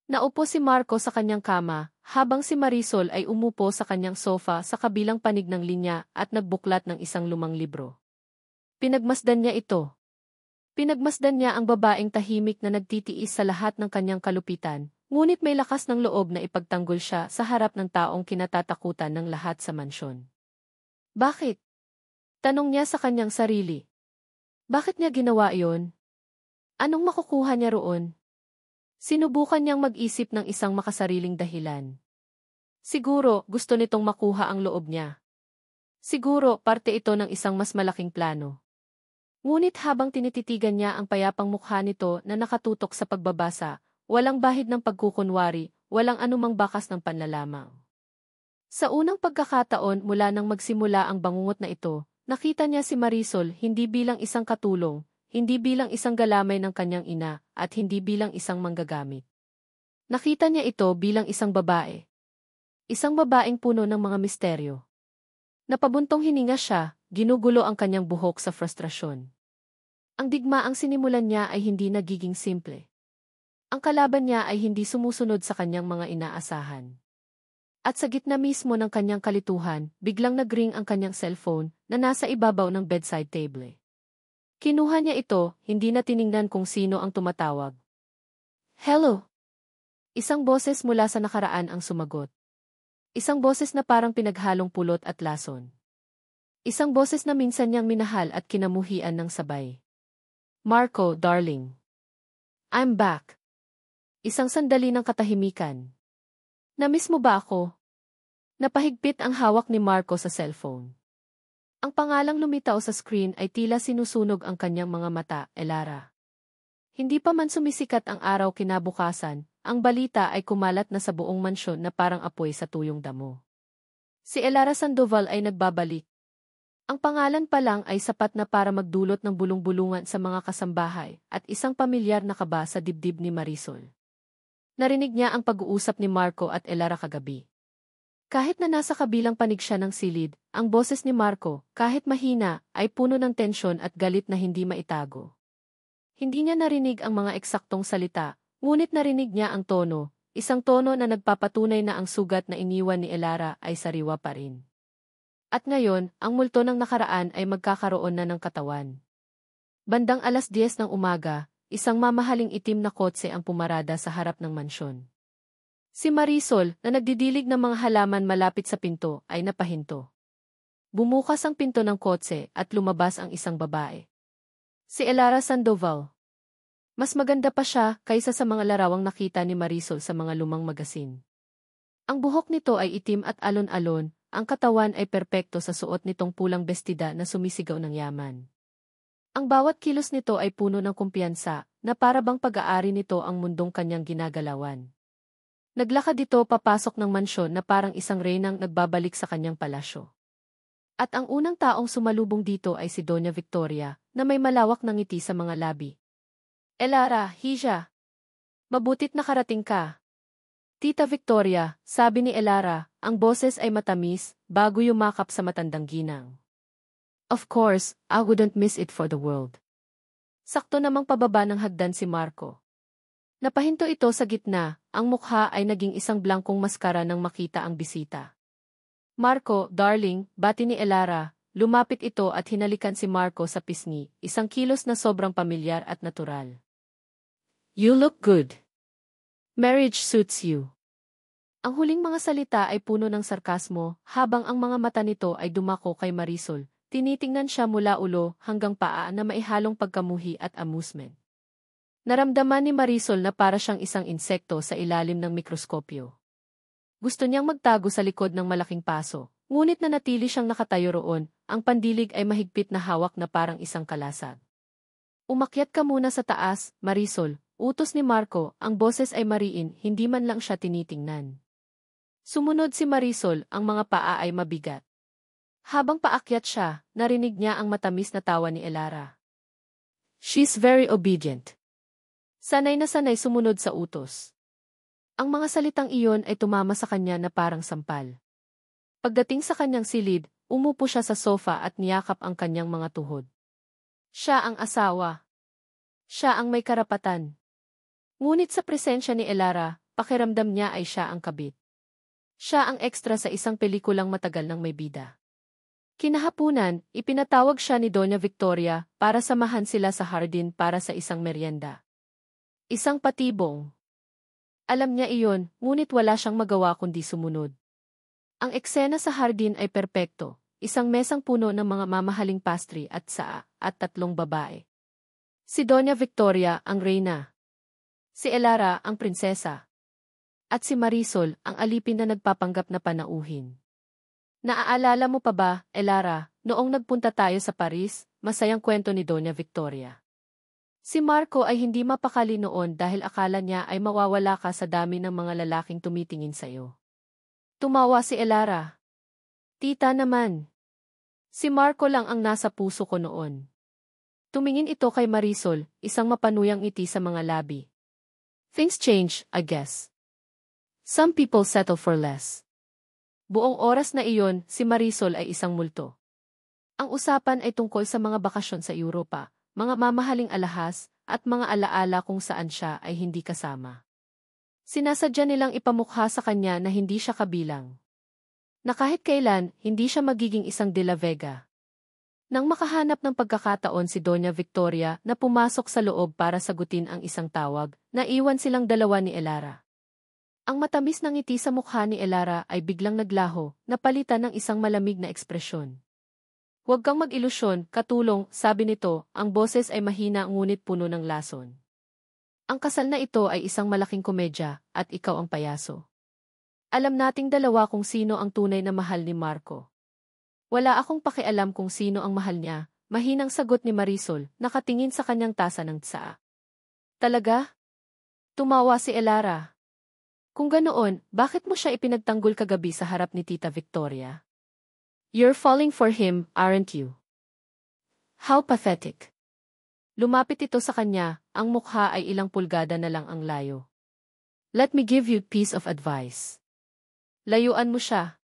Naupo si Marco sa kanyang kama, habang si Marisol ay umupo sa kanyang sofa sa kabilang panig ng linya at nagbuklat ng isang lumang libro. Pinagmasdan niya ito. Pinagmasdan niya ang babaeng tahimik na nagtitiis sa lahat ng kanyang kalupitan, ngunit may lakas ng loob na ipagtanggol siya sa harap ng taong kinatatakutan ng lahat sa mansyon. Bakit? Tanong niya sa kanyang sarili. Bakit niya ginawa iyon? Anong makukuha niya roon? Sinubukan niyang mag-isip ng isang makasariling dahilan. Siguro, gusto nitong makuha ang loob niya. Siguro, parte ito ng isang mas malaking plano. Ngunit habang tinititigan niya ang payapang mukha nito na nakatutok sa pagbabasa, walang bahid ng pagkukunwari, walang anumang bakas ng panlalamang. Sa unang pagkakataon mula nang magsimula ang bangungot na ito, nakita niya si Marisol hindi bilang isang katulong, hindi bilang isang galamay ng kanyang ina, at hindi bilang isang manggagamit. Nakita niya ito bilang isang babae. Isang babaeng puno ng mga misteryo. Napabuntong hininga siya, ginugulo ang kanyang buhok sa frustrasyon. Ang digmaang sinimulan niya ay hindi nagiging simple. Ang kalaban niya ay hindi sumusunod sa kanyang mga inaasahan. At sa gitna mismo ng kanyang kalituhan, biglang nagring ang kanyang cellphone na nasa ibabaw ng bedside table. Kinuha niya ito, hindi na tiningnan kung sino ang tumatawag. Hello? Isang boses mula sa nakaraan ang sumagot. Isang boses na parang pinaghalong pulot at lason. Isang boses na minsan niyang minahal at kinamuhian ng sabay. Marco, darling. I'm back. Isang sandali ng katahimikan. Namiss mo ba ako? Napahigpit ang hawak ni Marco sa cellphone. Ang pangalang lumitaw sa screen ay tila sinusunog ang kanyang mga mata, Elara. Hindi pa man sumisikat ang araw kinabukasan, ang balita ay kumalat na sa buong mansyon na parang apoy sa tuyong damo. Si Elara Sandoval ay nagbabalik. Ang pangalan pa lang ay sapat na para magdulot ng bulong-bulungan sa mga kasambahay at isang pamilyar na kaba sa dibdib ni Marisol. Narinig niya ang pag-uusap ni Marco at Elara kagabi. Kahit na nasa kabilang panig siya ng silid, ang boses ni Marco, kahit mahina, ay puno ng tensyon at galit na hindi maitago. Hindi niya narinig ang mga eksaktong salita, ngunit narinig niya ang tono, isang tono na nagpapatunay na ang sugat na iniwan ni Elara ay sariwa pa rin. At ngayon, ang multo ng nakaraan ay magkakaroon na ng katawan. Bandang 10:00 ng umaga, isang mamahaling itim na kotse ang pumarada sa harap ng mansyon. Si Marisol, na nagdidilig ng mga halaman malapit sa pinto, ay napahinto. Bumukas ang pinto ng kotse at lumabas ang isang babae. Si Elara Sandoval. Mas maganda pa siya kaysa sa mga larawang nakita ni Marisol sa mga lumang magasin. Ang buhok nito ay itim at alon-alon, ang katawan ay perpekto sa suot nitong pulang bestida na sumisigaw ng yaman. Ang bawat kilos nito ay puno ng kumpiyansa, na para bang pag-aari nito ang mundong kanyang ginagalawan. Naglakad ito papasok ng mansyon na parang isang reynang nagbabalik sa kanyang palasyo. At ang unang taong sumalubong dito ay si Doña Victoria, na may malawak na ngiti sa mga labi. Elara, Hija. Mabutit nakarating ka. Tita Victoria, sabi ni Elara, ang boses ay matamis, bago yumakap sa matandang ginang. Of course, I wouldn't miss it for the world. Sakto namang pababa ng hagdan si Marco. Napahinto ito sa gitna, ang mukha ay naging isang blangkong maskara nang makita ang bisita. Marco, darling, bati ni Elara, lumapit ito at hinalikan si Marco sa pisngi, isang kilos na sobrang pamilyar at natural. You look good. Marriage suits you. Ang huling mga salita ay puno ng sarkasmo, habang ang mga mata nito ay dumako kay Marisol. Tinitingnan siya mula ulo hanggang paa na maihalong pagkamuhi at amusement. Naramdaman ni Marisol na para siyang isang insekto sa ilalim ng mikroskopyo. Gusto niyang magtago sa likod ng malaking paso, ngunit nanatili siyang nakatayo roon, ang pandilig ay mahigpit na hawak na parang isang kalasag. Umakyat ka muna sa taas, Marisol, utos ni Marco, ang boses ay mariin, hindi man lang siya tinitingnan. Sumunod si Marisol, ang mga paa ay mabigat. Habang paakyat siya, narinig niya ang matamis na tawa ni Elara. She's very obedient. Sanay na sanay sumunod sa utos. Ang mga salitang iyon ay tumama sa kanya na parang sampal. Pagdating sa kanyang silid, umupo siya sa sofa at niyakap ang kanyang mga tuhod. Siya ang asawa. Siya ang may karapatan. Ngunit sa presensya ni Elara, pakiramdam niya ay siya ang kabit. Siya ang ekstra sa isang pelikulang matagal ng may bida. Kinahapunan, ipinatawag siya ni Doña Victoria para samahan sila sa hardin para sa isang merienda. Isang patibong. Alam niya iyon, ngunit wala siyang magawa kundi sumunod. Ang eksena sa hardin ay perpekto, isang mesang puno ng mga mamahaling pastry at saa, at 3 babae. Si Doña Victoria, ang reyna. Si Elara, ang prinsesa. At si Marisol, ang alipin na nagpapanggap na panauhin. Naaalala mo pa ba, Elara, noong nagpunta tayo sa Paris, masayang kwento ni Doña Victoria. Si Marco ay hindi mapakali noon dahil akala niya ay mawawala ka sa dami ng mga lalaking tumitingin sa'yo. Tumawa si Elara. Tita naman. Si Marco lang ang nasa puso ko noon. Tumingin ito kay Marisol, isang mapanuyang ngiti sa mga labi. Things change, I guess. Some people settle for less. Buong oras na iyon, si Marisol ay isang multo. Ang usapan ay tungkol sa mga bakasyon sa Europa, mga mamahaling alahas, at mga alaala kung saan siya ay hindi kasama. Sinasadya nilang ipamukha sa kanya na hindi siya kabilang. Na kahit kailan, hindi siya magiging isang De La Vega. Nang makahanap ng pagkakataon si Doña Victoria na pumasok sa loob para sagutin ang isang tawag, naiwan silang dalawa ni Elara. Ang matamis na ngiti sa mukha ni Elara ay biglang naglaho, napalitan ng isang malamig na ekspresyon. Huwag kang mag-ilusyon, katulong, sabi nito, ang boses ay mahina ngunit puno ng lason. Ang kasal na ito ay isang malaking komedya, at ikaw ang payaso. Alam nating dalawa kung sino ang tunay na mahal ni Marco. Wala akong pakialam kung sino ang mahal niya, mahinang sagot ni Marisol, nakatingin sa kanyang tasa ng tsaa. Talaga? Tumawa si Elara. Kung ganoon, bakit mo siya ipinagtanggol kagabi sa harap ni Tita Victoria? You're falling for him, aren't you? How pathetic. Lumapit ito sa kanya, ang mukha ay ilang pulgada na lang ang layo. Let me give you piece of advice. Layuan mo siya.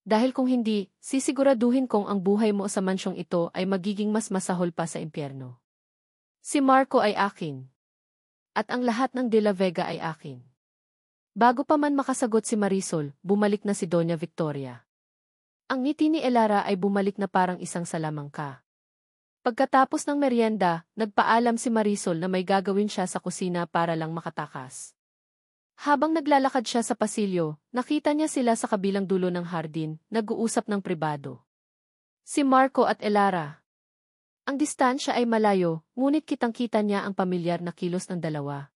Dahil kung hindi, sisiguraduhin kong ang buhay mo sa mansyong ito ay magiging mas masahol pa sa impyerno. Si Marco ay akin. At ang lahat ng De La Vega ay akin. Bago pa man makasagot si Marisol, bumalik na si Doña Victoria. Ang ngiti ni Elara ay bumalik na parang isang salamangka. Pagkatapos ng merienda, nagpaalam si Marisol na may gagawin siya sa kusina para lang makatakas. Habang naglalakad siya sa pasilyo, nakita niya sila sa kabilang dulo ng hardin, nag-uusap ng pribado. Si Marco at Elara. Ang distansya ay malayo, ngunit kitang-kita niya ang pamilyar na kilos ng dalawa.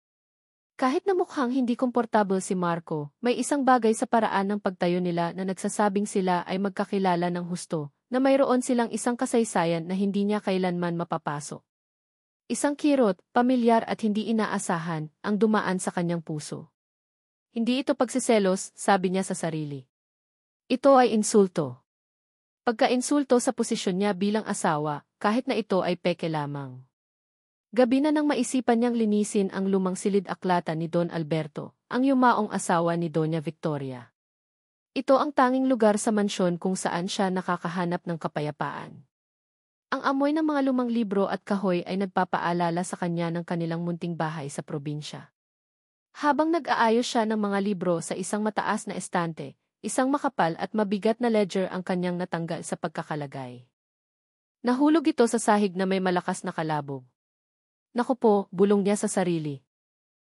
Kahit na mukhang hindi komportable si Marco, may isang bagay sa paraan ng pagtayo nila na nagsasabing sila ay magkakilala ng husto, na mayroon silang isang kasaysayan na hindi niya kailanman mapapasok. Isang kirot, pamilyar at hindi inaasahan, ang dumaan sa kanyang puso. Hindi ito pagsiselos, sabi niya sa sarili. Ito ay insulto. Pagka-insulto sa posisyon niya bilang asawa, kahit na ito ay peke lamang. Gabi na nang maisipan niyang linisin ang lumang silid-aklatan ni Don Alberto, ang yumaong asawa ni Doña Victoria. Ito ang tanging lugar sa mansyon kung saan siya nakakahanap ng kapayapaan. Ang amoy ng mga lumang libro at kahoy ay nagpapaalala sa kanya ng kanilang munting bahay sa probinsya. Habang nag-aayos siya ng mga libro sa isang mataas na estante, isang makapal at mabigat na ledger ang kanyang natanggal sa pagkakalagay. Nahulog ito sa sahig na may malakas na kalabog. Naku po, bulong niya sa sarili.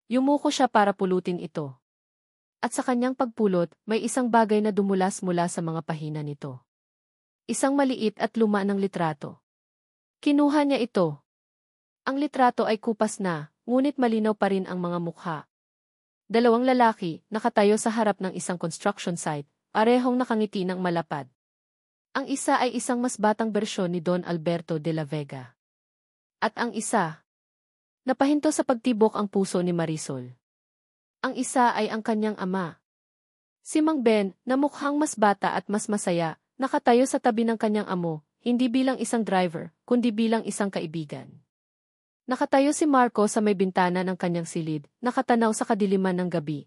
Yumuko siya para pulutin ito. At sa kanyang pagpulot, may isang bagay na dumulas mula sa mga pahina nito. Isang maliit at luma ng litrato. Kinuha niya ito. Ang litrato ay kupas na, ngunit malinaw pa rin ang mga mukha. Dalawang lalaki, nakatayo sa harap ng isang construction site, parehong nakangiti ng malapad. Ang isa ay isang mas batang bersyon ni Don Alberto de la Vega. At ang isa, napahinto sa pagtibok ang puso ni Marisol. Ang isa ay ang kanyang ama. Si Mang Ben, na mukhang mas bata at mas masaya, nakatayo sa tabi ng kanyang amo, hindi bilang isang driver, kundi bilang isang kaibigan. Nakatayo si Marco sa may bintana ng kanyang silid, nakatanaw sa kadiliman ng gabi.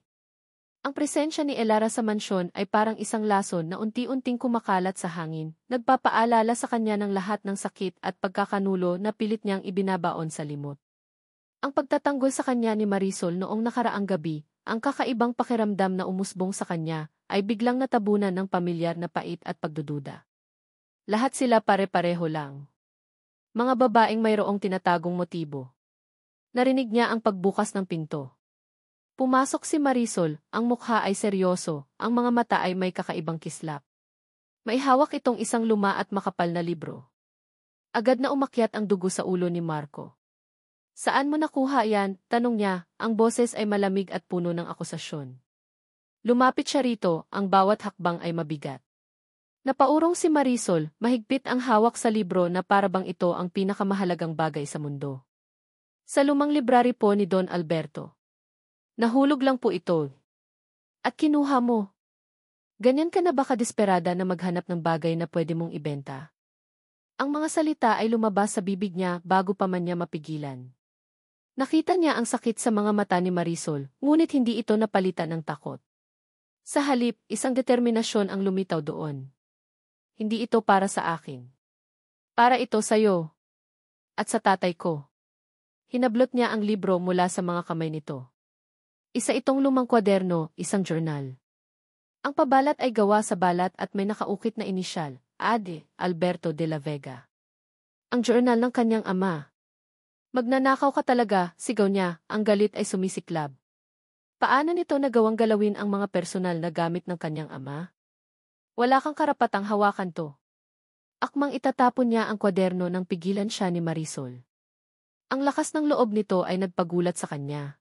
Ang presensya ni Elara sa mansyon ay parang isang lason na unti-unting kumakalat sa hangin, nagpapaalala sa kanya ng lahat ng sakit at pagkakanulo na pilit niyang ibinabaon sa limot. Ang pagtatanggol sa kanya ni Marisol noong nakaraang gabi, ang kakaibang pakiramdam na umusbong sa kanya, ay biglang natabunan ng pamilyar na pait at pagdududa. Lahat sila pare-pareho lang. Mga babaeng mayroong tinatagong motibo. Narinig niya ang pagbukas ng pinto. Pumasok si Marisol, ang mukha ay seryoso, ang mga mata ay may kakaibang kislap. May hawak itong isang luma at makapal na libro. Agad na umakyat ang dugo sa ulo ni Marco. Saan mo nakuha yan? Tanong niya, ang boses ay malamig at puno ng akusasyon. Lumapit siya rito, ang bawat hakbang ay mabigat. Napaurong si Marisol, mahigpit ang hawak sa libro na parabang ito ang pinakamahalagang bagay sa mundo. Sa lumang library po ni Don Alberto. Nahulog lang po ito. At kinuha mo. Ganyan ka na ba kadesperada na maghanap ng bagay na pwede mong ibenta? Ang mga salita ay lumabas sa bibig niya bago pa man niya mapigilan. Nakita niya ang sakit sa mga mata ni Marisol, ngunit hindi ito napalitan ng takot. Sa halip, isang determinasyon ang lumitaw doon. Hindi ito para sa akin. Para ito sa'yo. At sa tatay ko. Hinablot niya ang libro mula sa mga kamay nito. Isa itong lumang kwaderno, isang journal. Ang pabalat ay gawa sa balat at may nakaukit na inisyal, Ade, Alberto de la Vega. Ang journal ng kanyang ama. Magnanakaw ka talaga, sigaw niya, ang galit ay sumisiklab. Paano nito nagawang galawin ang mga personal na gamit ng kanyang ama? Wala kang karapatang hawakan to. Akmang itatapon niya ang kwaderno nang pigilan siya ni Marisol. Ang lakas ng loob nito ay nagpagulat sa kanya.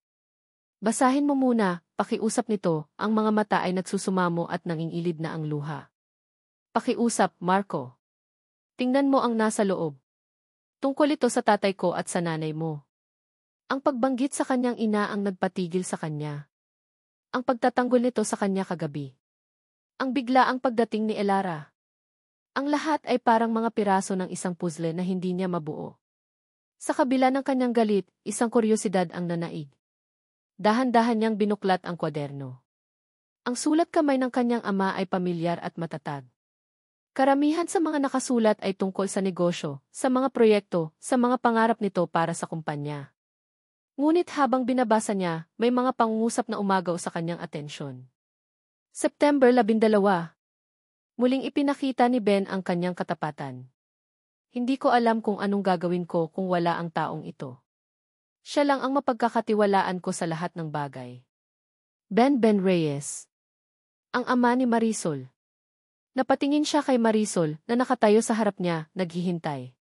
Basahin mo muna, pakiusap nito, ang mga mata ay nagsusumamo at nangingilid na ang luha. Pakiusap, Marco. Tingnan mo ang nasa loob. Tungkol ito sa tatay ko at sa nanay mo. Ang pagbanggit sa kanyang ina ang nagpatigil sa kanya. Ang pagtatanggol nito sa kanya kagabi. Ang biglaang pagdating ni Elara. Ang lahat ay parang mga piraso ng isang puzzle na hindi niya mabuo. Sa kabila ng kanyang galit, isang kuryosidad ang nanaig. Dahan-dahan niyang binuklat ang kwaderno. Ang sulat kamay ng kanyang ama ay pamilyar at matatag. Karamihan sa mga nakasulat ay tungkol sa negosyo, sa mga proyekto, sa mga pangarap nito para sa kumpanya. Ngunit habang binabasa niya, may mga pangungusap na umagaw sa kanyang atensyon. September 12. Muling ipinakita ni Ben ang kanyang katapatan. Hindi ko alam kung anong gagawin ko kung wala ang taong ito. Siya lang ang mapagkakatiwalaan ko sa lahat ng bagay. Ben Reyes. Ang ama ni Marisol. Napatingin siya kay Marisol na nakatayo sa harap niya, naghihintay.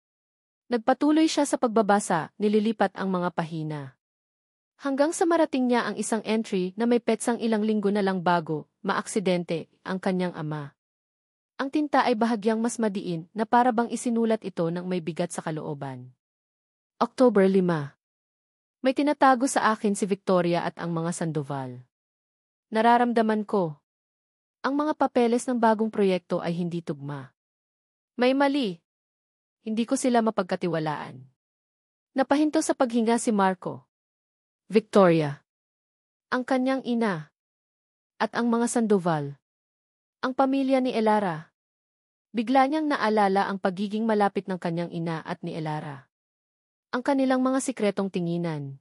Nagpatuloy siya sa pagbabasa, nililipat ang mga pahina. Hanggang sa marating niya ang isang entry na may petsang ilang linggo na lang bago, maaksidente, ang kanyang ama. Ang tinta ay bahagyang mas madiin na parabang isinulat ito ng may bigat sa kalooban. October 5. May tinatago sa akin si Victoria at ang mga Sandoval. Nararamdaman ko. Ang mga papeles ng bagong proyekto ay hindi tugma. May mali. Hindi ko sila mapagkatiwalaan. Napahinto sa paghinga si Marco. Victoria. Ang kanyang ina. At ang mga Sandoval. Ang pamilya ni Elara. Bigla niyang naalala ang pagiging malapit ng kanyang ina at ni Elara. Ang kanilang mga sikretong tinginan.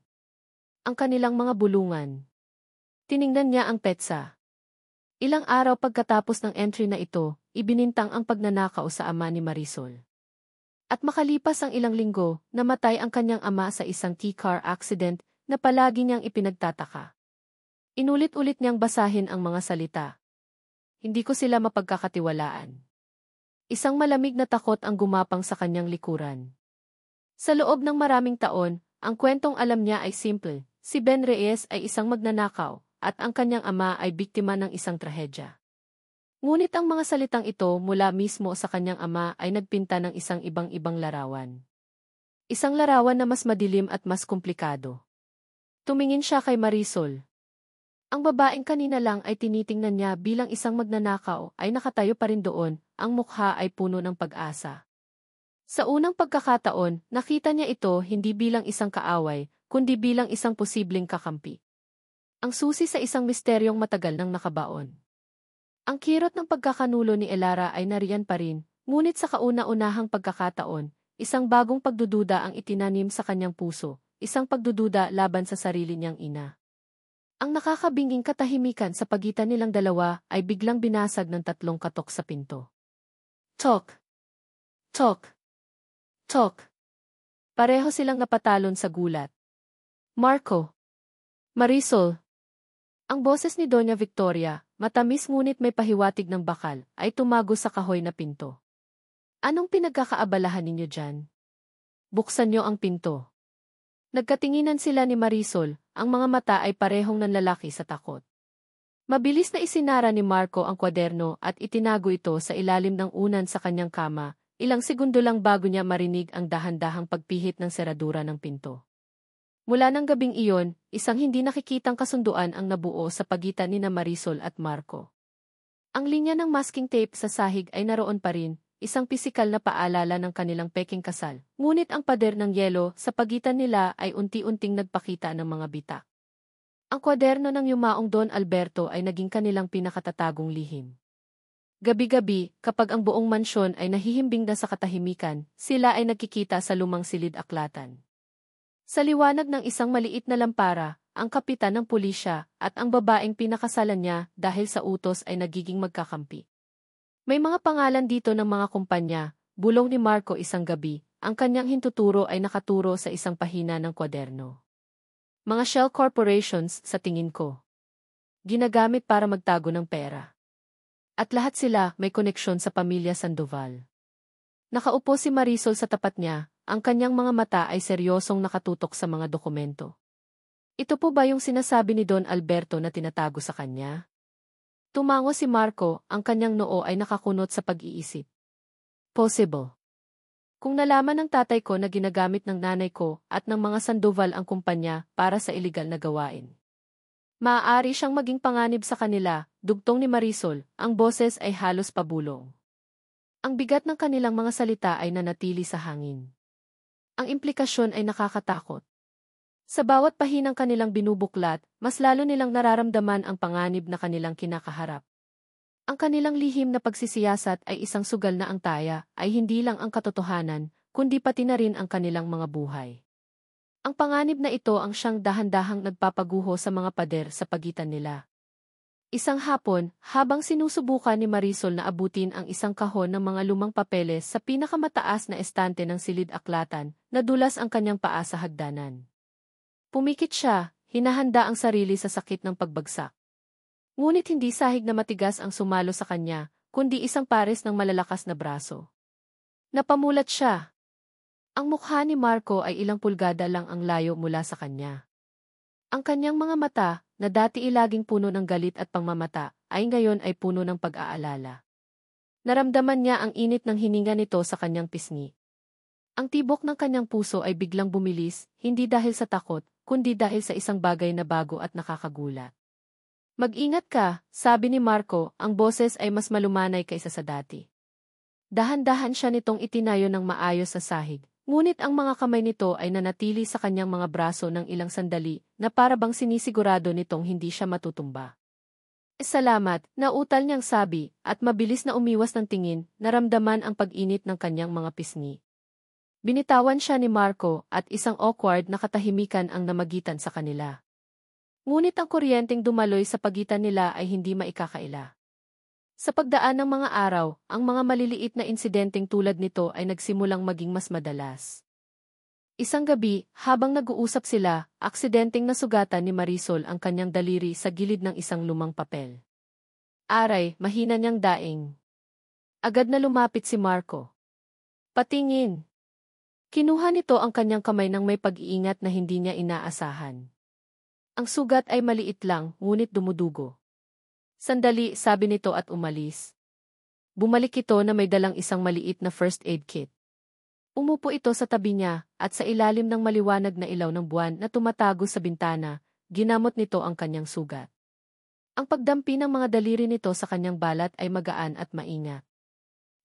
Ang kanilang mga bulungan. Tiningnan niya ang petsa. Ilang araw pagkatapos ng entry na ito, ibinintang ang pagnanakaw sa ama ni Marisol. At makalipas ang ilang linggo, namatay ang kanyang ama sa isang T-car accident na palagi niyang ipinagtataka. Inulit-ulit niyang basahin ang mga salita. Hindi ko sila mapagkakatiwalaan. Isang malamig na takot ang gumapang sa kanyang likuran. Sa loob ng maraming taon, ang kwentong alam niya ay simple. Si Ben Reyes ay isang magnanakaw, at ang kanyang ama ay biktima ng isang trahedya. Ngunit ang mga salitang ito mula mismo sa kanyang ama ay nagpinta ng isang ibang-ibang larawan. Isang larawan na mas madilim at mas komplikado. Tumingin siya kay Marisol. Ang babaeng kanina lang ay tinitingnan niya bilang isang magnanakaw ay nakatayo pa rin doon, ang mukha ay puno ng pag-asa. Sa unang pagkakataon, nakita niya ito hindi bilang isang kaaway, kundi bilang isang posibleng kakampi. Ang susi sa isang misteryong matagal nang nakabaon. Ang kirot ng pagkakanulo ni Elara ay nariyan pa rin, ngunit sa kauna-unahang pagkakataon, isang bagong pagdududa ang itinanim sa kanyang puso, isang pagdududa laban sa sarili niyang ina. Ang nakakabinging katahimikan sa pagitan nilang dalawa ay biglang binasag ng 3 katok sa pinto. Tok! Tok! Tok! Pareho silang napatalon sa gulat. Marco! Marisol! Ang boses ni Doña Victoria, matamis ngunit may pahiwatig ng bakal, ay tumago sa kahoy na pinto. Anong pinagkakaabalahan ninyo dyan? Buksan niyo ang pinto. Nagkatinginan sila ni Marisol, ang mga mata ay parehong nanlalaki sa takot. Mabilis na isinara ni Marco ang kwaderno at itinago ito sa ilalim ng unan sa kanyang kama, ilang segundo lang bago niya marinig ang dahan-dahang pagpihit ng seradura ng pinto. Mula ng gabing iyon, isang hindi nakikitang kasunduan ang nabuo sa pagitan ni Marisol at Marco. Ang linya ng masking tape sa sahig ay naroon pa rin, isang pisikal na paalala ng kanilang peking kasal. Ngunit ang pader ng yelo sa pagitan nila ay unti-unting nagpakita ng mga bitak. Ang kwaderno ng yumaong Don Alberto ay naging kanilang pinakatatagong lihim. Gabi-gabi, kapag ang buong mansyon ay nahihimbing na sa katahimikan, sila ay nagkikita sa lumang silid-aklatan. Sa liwanag ng isang maliit na lampara, ang kapitan ng pulisya at ang babaeng pinakasalan niya dahil sa utos ay nagiging magkakampi. May mga pangalan dito ng mga kumpanya, bulong ni Marco isang gabi, ang kanyang hintuturo ay nakaturo sa isang pahina ng kwaderno. Mga shell corporations sa tingin ko. Ginagamit para magtago ng pera. At lahat sila may koneksyon sa pamilya Sandoval. Nakaupo si Marisol sa tapat niya, ang kanyang mga mata ay seryosong nakatutok sa mga dokumento. Ito po ba yung sinasabi ni Don Alberto na tinatago sa kanya? Tumango si Marco, ang kanyang noo ay nakakunot sa pag-iisip. Possible. Kung nalaman ng tatay ko na ginagamit ng nanay ko at ng mga Sandoval ang kumpanya para sa iligal na gawain. Maaari siyang maging panganib sa kanila, dugtong ni Marisol, ang boses ay halos pabulong. Ang bigat ng kanilang mga salita ay nanatili sa hangin. Ang implikasyon ay nakakatakot. Sa bawat pahinang kanilang binubuklat, mas lalo nilang nararamdaman ang panganib na kanilang kinakaharap. Ang kanilang lihim na pagsisiyasat ay isang sugal na ang taya, ay hindi lang ang katotohanan, kundi pati na rin ang kanilang mga buhay. Ang panganib na ito ang siyang dahan-dahang nagpapaguho sa mga pader sa pagitan nila. Isang hapon, habang sinusubukan ni Marisol na abutin ang isang kahon ng mga lumang papeles sa pinakamataas na estante ng silid-aklatan, nadulas ang kanyang paa sa hagdanan. Pumikit siya, hinahanda ang sarili sa sakit ng pagbagsak. Ngunit hindi sahig na matigas ang sumalo sa kanya, kundi isang pares ng malalakas na braso. Napamulat siya. Ang mukha ni Marco ay ilang pulgada lang ang layo mula sa kanya. Ang kanyang mga mata, na dati ilaging puno ng galit at pangmamata, ay ngayon ay puno ng pag-aalala. Naramdaman niya ang init ng hininga nito sa kanyang pisngi. Ang tibok ng kanyang puso ay biglang bumilis, hindi dahil sa takot, kundi dahil sa isang bagay na bago at nakakagulat. Mag-ingat ka, sabi ni Marco, ang boses ay mas malumanay kaysa sa dati. Dahan-dahan siya nitong itinayo ng maayos sa sahig, Ngunit ang mga kamay nito ay nanatili sa kanyang mga braso ng ilang sandali na para bang sinisigurado nitong hindi siya matutumba. Salamat, nautal niyang sabi, at mabilis na umiwas ng tingin, naramdaman ang pag-init ng kanyang mga pisngi. Binitawan siya ni Marco at isang awkward na katahimikan ang namagitan sa kanila. Ngunit ang kuryenteng dumaloy sa pagitan nila ay hindi maikakaila. Sa pagdaan ng mga araw, ang mga maliliit na insidenteng tulad nito ay nagsimulang maging mas madalas. Isang gabi, habang nag-uusap sila, aksidenteng nasugatan ni Marisol ang kanyang daliri sa gilid ng isang lumang papel. Aray, mahina niyang daing. Agad na lumapit si Marco. Patingin. Kinuha nito ang kanyang kamay ng may pag-iingat na hindi niya inaasahan. Ang sugat ay maliit lang, ngunit dumudugo. Sandali, sabi nito at umalis. Bumalik ito na may dalang isang maliit na first aid kit. Umupo ito sa tabi niya, at sa ilalim ng maliwanag na ilaw ng buwan na tumatago sa bintana, ginamot nito ang kanyang sugat. Ang pagdampi ng mga daliri nito sa kanyang balat ay magaan at maingat.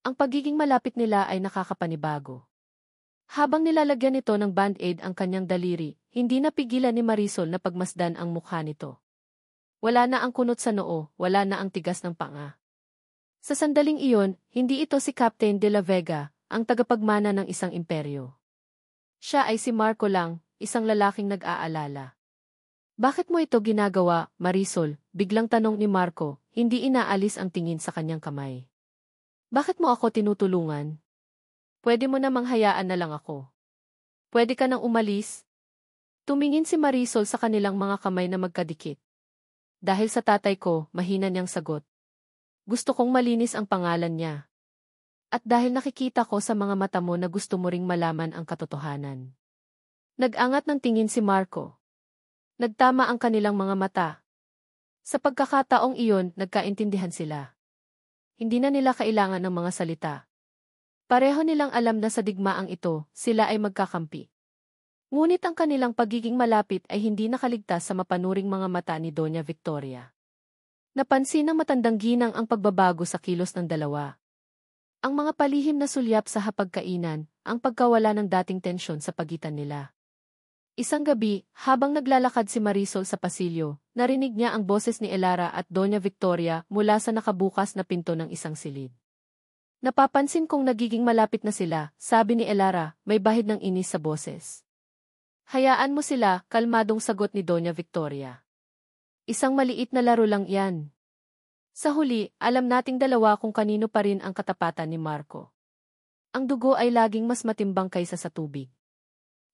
Ang pagiging malapit nila ay nakakapanibago. Habang nilalagyan nito ng band-aid ang kanyang daliri, hindi napigilan ni Marisol na pagmasdan ang mukha nito. Wala na ang kunot sa noo, wala na ang tigas ng panga. Sa sandaling iyon, hindi ito si Captain de la Vega, ang tagapagmana ng isang imperyo. Siya ay si Marco lang, isang lalaking nag-aalala. Bakit mo ito ginagawa, Marisol? Biglang tanong ni Marco, hindi inaalis ang tingin sa kanyang kamay. Bakit mo ako tinutulungan? Pwede mo namang hayaan na lang ako. Pwede ka nang umalis? Tumingin si Marisol sa kanilang mga kamay na magkadikit. Dahil sa tatay ko, mahina niyang sagot. Gusto kong malinis ang pangalan niya. At dahil nakikita ko sa mga mata mo na gusto mo ring malaman ang katotohanan. Nag-angat ng tingin si Marco. Nagtama ang kanilang mga mata. Sa pagkakataong iyon, nagkaintindihan sila. Hindi na nila kailangan ng mga salita. Pareho nilang alam na sa digmaang ito, sila ay magkakampi. Ngunit ang kanilang pagiging malapit ay hindi nakaligtas sa mapanuring mga mata ni Doña Victoria. Napansin ng matandang ginang ang pagbabago sa kilos ng dalawa. Ang mga palihim na sulyap sa hapagkainan, ang pagkawala ng dating tensyon sa pagitan nila. Isang gabi, habang naglalakad si Marisol sa pasilyo, narinig niya ang boses ni Elara at Doña Victoria mula sa nakabukas na pinto ng isang silid. Napapansin kong nagiging malapit na sila, sabi ni Elara, may bahid ng inis sa boses. Hayaan mo sila, kalmadong sagot ni Doña Victoria. Isang maliit na laro lang yan. Sa huli, alam nating dalawa kung kanino pa rin ang katapatan ni Marco. Ang dugo ay laging mas matimbang kaysa sa tubig.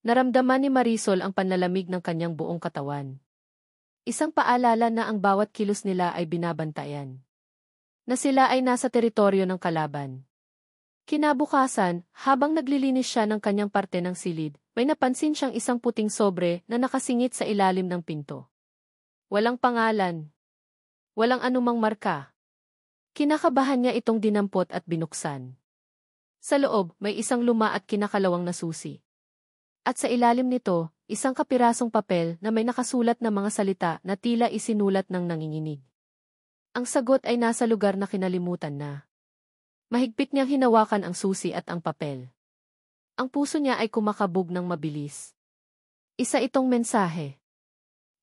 Naramdaman ni Marisol ang panlalamig ng kanyang buong katawan. Isang paalala na ang bawat kilos nila ay binabantayan. Na sila ay nasa teritoryo ng kalaban. Kinabukasan, habang naglilinis siya ng kanyang parte ng silid, may napansin siyang isang puting sobre na nakasingit sa ilalim ng pinto. Walang pangalan. Walang anumang marka. Kinakabahan niya itong dinampot at binuksan. Sa loob, may isang luma at kinakalawang na susi. At sa ilalim nito, isang kapirasong papel na may nakasulat na mga salita na tila isinulat ng nanginginig. Ang sagot ay nasa lugar na kinalimutan na. Mahigpit niyang hinawakan ang susi at ang papel. Ang puso niya ay kumakabog ng mabilis. Isa itong mensahe.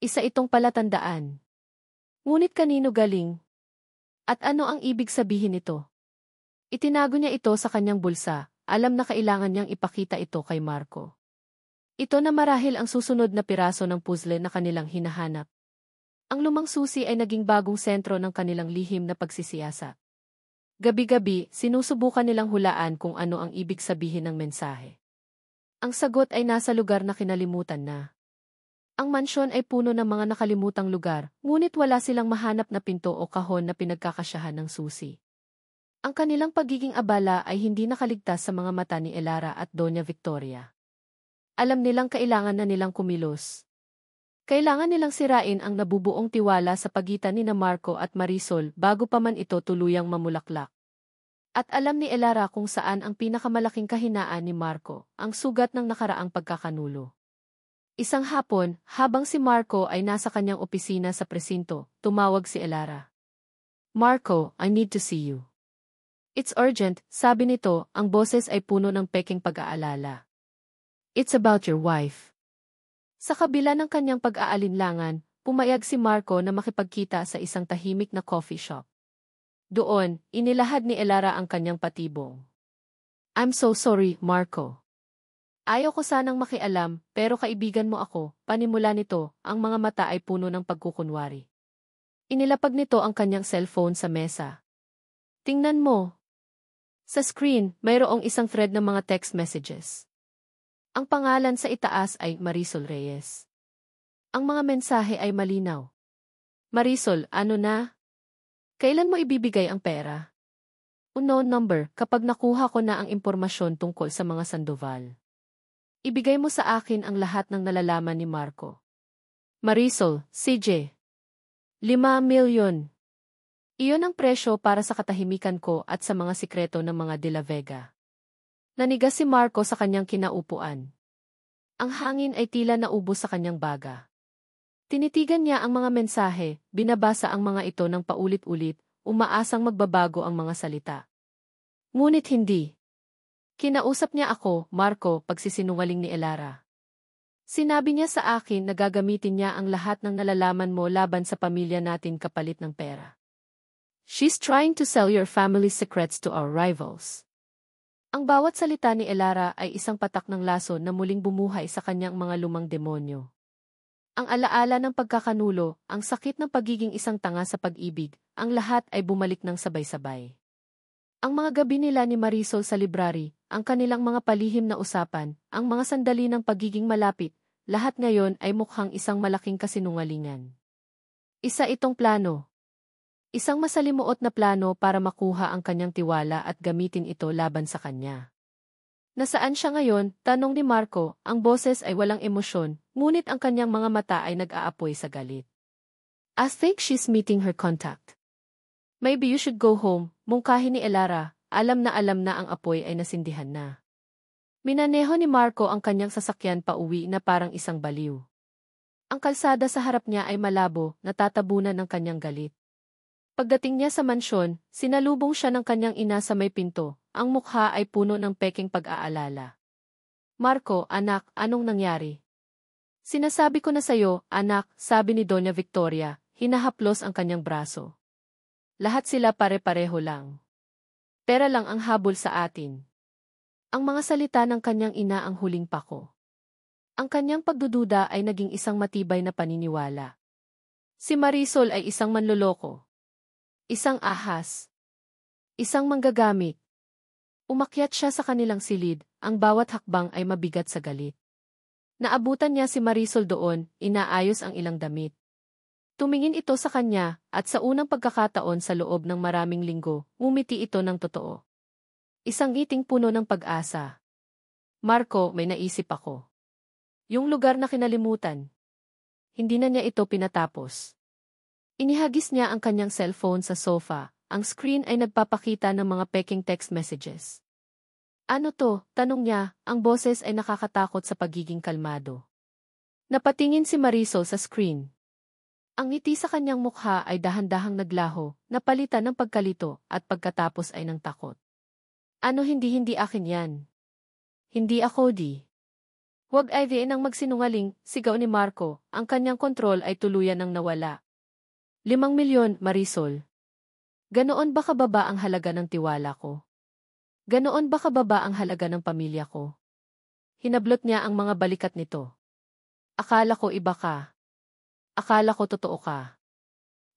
Isa itong palatandaan. Ngunit kanino galing? At ano ang ibig sabihin nito? Itinago niya ito sa kanyang bulsa, alam na kailangan niyang ipakita ito kay Marco. Ito na marahil ang susunod na piraso ng puzzle na kanilang hinahanap. Ang lumang susi ay naging bagong sentro ng kanilang lihim na pagsisiyasat. Gabi-gabi, sinusubukan nilang hulaan kung ano ang ibig sabihin ng mensahe. Ang sagot ay nasa lugar na kinalimutan na. Ang mansyon ay puno ng mga nakalimutang lugar, ngunit wala silang mahanap na pinto o kahon na pinagkakasyahan ng susi. Ang kanilang pagiging abala ay hindi nakaligtas sa mga mata ni Elara at Doña Victoria. Alam nilang kailangan na nilang kumilos. Kailangan nilang sirain ang nabubuong tiwala sa pagitan ni Marco at Marisol bago pa man ito tuluyang mamulaklak. At alam ni Elara kung saan ang pinakamalaking kahinaan ni Marco, ang sugat ng nakaraang pagkakanulo. Isang hapon, habang si Marco ay nasa kanyang opisina sa presinto, tumawag si Elara. Marco, I need to see you. It's urgent, sabi nito, ang boses ay puno ng peking pag-aalala. It's about your wife. Sa kabila ng kanyang pag-aalinlangan, pumayag si Marco na makipagkita sa isang tahimik na coffee shop. Doon, inilahad ni Elara ang kanyang patibong. I'm so sorry, Marco. Ayaw ko sanang makialam, pero kaibigan mo ako. Panimula nito, ang mga mata ay puno ng pagkukunwari. Inilapag nito ang kanyang cellphone sa mesa. Tingnan mo. Sa screen, mayroong isang thread ng mga text messages. Ang pangalan sa itaas ay Marisol Reyes. Ang mga mensahe ay malinaw. Marisol, ano na? Kailan mo ibibigay ang pera? Unknown number, kapag nakuha ko na ang impormasyon tungkol sa mga Sandoval. Ibigay mo sa akin ang lahat ng nalalaman ni Marco. Marisol, CJ. 5 milyon. Iyon ang presyo para sa katahimikan ko at sa mga sikreto ng mga De La Vega. Nanigas si Marco sa kanyang kinaupuan. Ang hangin ay tila naubos sa kanyang baga. Tinitigan niya ang mga mensahe, binabasa ang mga ito ng paulit-ulit, umaasang magbabago ang mga salita. Ngunit hindi. Kinausap niya ako, Marco, pagsisinungaling ni Elara. Sinabi niya sa akin na gagamitin niya ang lahat ng nalalaman mo laban sa pamilya natin kapalit ng pera. She's trying to sell your family's secrets to our rivals. Ang bawat salita ni Elara ay isang patak ng laso na muling bumuhay sa kanyang mga lumang demonyo. Ang alaala ng pagkakanulo, ang sakit ng pagiging isang tanga sa pag-ibig, ang lahat ay bumalik ng sabay-sabay. Ang mga gabi nila ni Marisol sa library, ang kanilang mga palihim na usapan, ang mga sandali ng pagiging malapit, lahat ngayon ay mukhang isang malaking kasinungalingan. Isa itong plano. Isang masalimuot na plano para makuha ang kanyang tiwala at gamitin ito laban sa kanya. Nasaan siya ngayon? Tanong ni Marco, ang boses ay walang emosyon, ngunit ang kanyang mga mata ay nag-aapoy sa galit. I think she's meeting her contact. Maybe you should go home, mungkahi ni Elara, alam na ang apoy ay nasindihan na. Minaneho ni Marco ang kanyang sasakyan pauwi na parang isang baliw. Ang kalsada sa harap niya ay malabo, natatabunan ng kanyang galit. Pagdating niya sa mansyon, sinalubong siya ng kanyang ina sa may pinto, ang mukha ay puno ng peking pag-aalala. Marco, anak, anong nangyari? Sinasabi ko na sayo, anak, sabi ni Doña Victoria, hinahaplos ang kanyang braso. Lahat sila pare-pareho lang. Pera lang ang habol sa atin. Ang mga salita ng kanyang ina ang huling pako. Ang kanyang pagdududa ay naging isang matibay na paniniwala. Si Marisol ay isang manloloko. Isang ahas. Isang manggagamit. Umakyat siya sa kanilang silid, ang bawat hakbang ay mabigat sa galit. Naabutan niya si Marisol doon, inaayos ang ilang damit. Tumingin ito sa kanya, at sa unang pagkakataon sa loob ng maraming linggo, ngumiti ito ng totoo. Isang ngiting puno ng pag-asa. Marco, may naisip ako. Yung lugar na kinalimutan. Hindi na niya ito pinatapos. Inihagis niya ang kanyang cellphone sa sofa, ang screen ay nagpapakita ng mga peking text messages. Ano to? Tanong niya, ang boses ay nakakatakot sa pagiging kalmado. Napatingin si Marisol sa screen. Ang ngiti sa kanyang mukha ay dahan-dahang naglaho, napalitan ng pagkalito at pagkatapos ay ng takot. Ano hindi akin yan? Hindi ako di. Huwag ay diin ang magsinungaling, sigaw ni Marco, ang kanyang kontrol ay tuluyan ng nawala. 5 milyon, Marisol. Ganoon ba kababa ang halaga ng tiwala ko? Ganoon ba kababa ang halaga ng pamilya ko? Hinablot niya ang mga balikat nito. Akala ko iba ka. Akala ko totoo ka.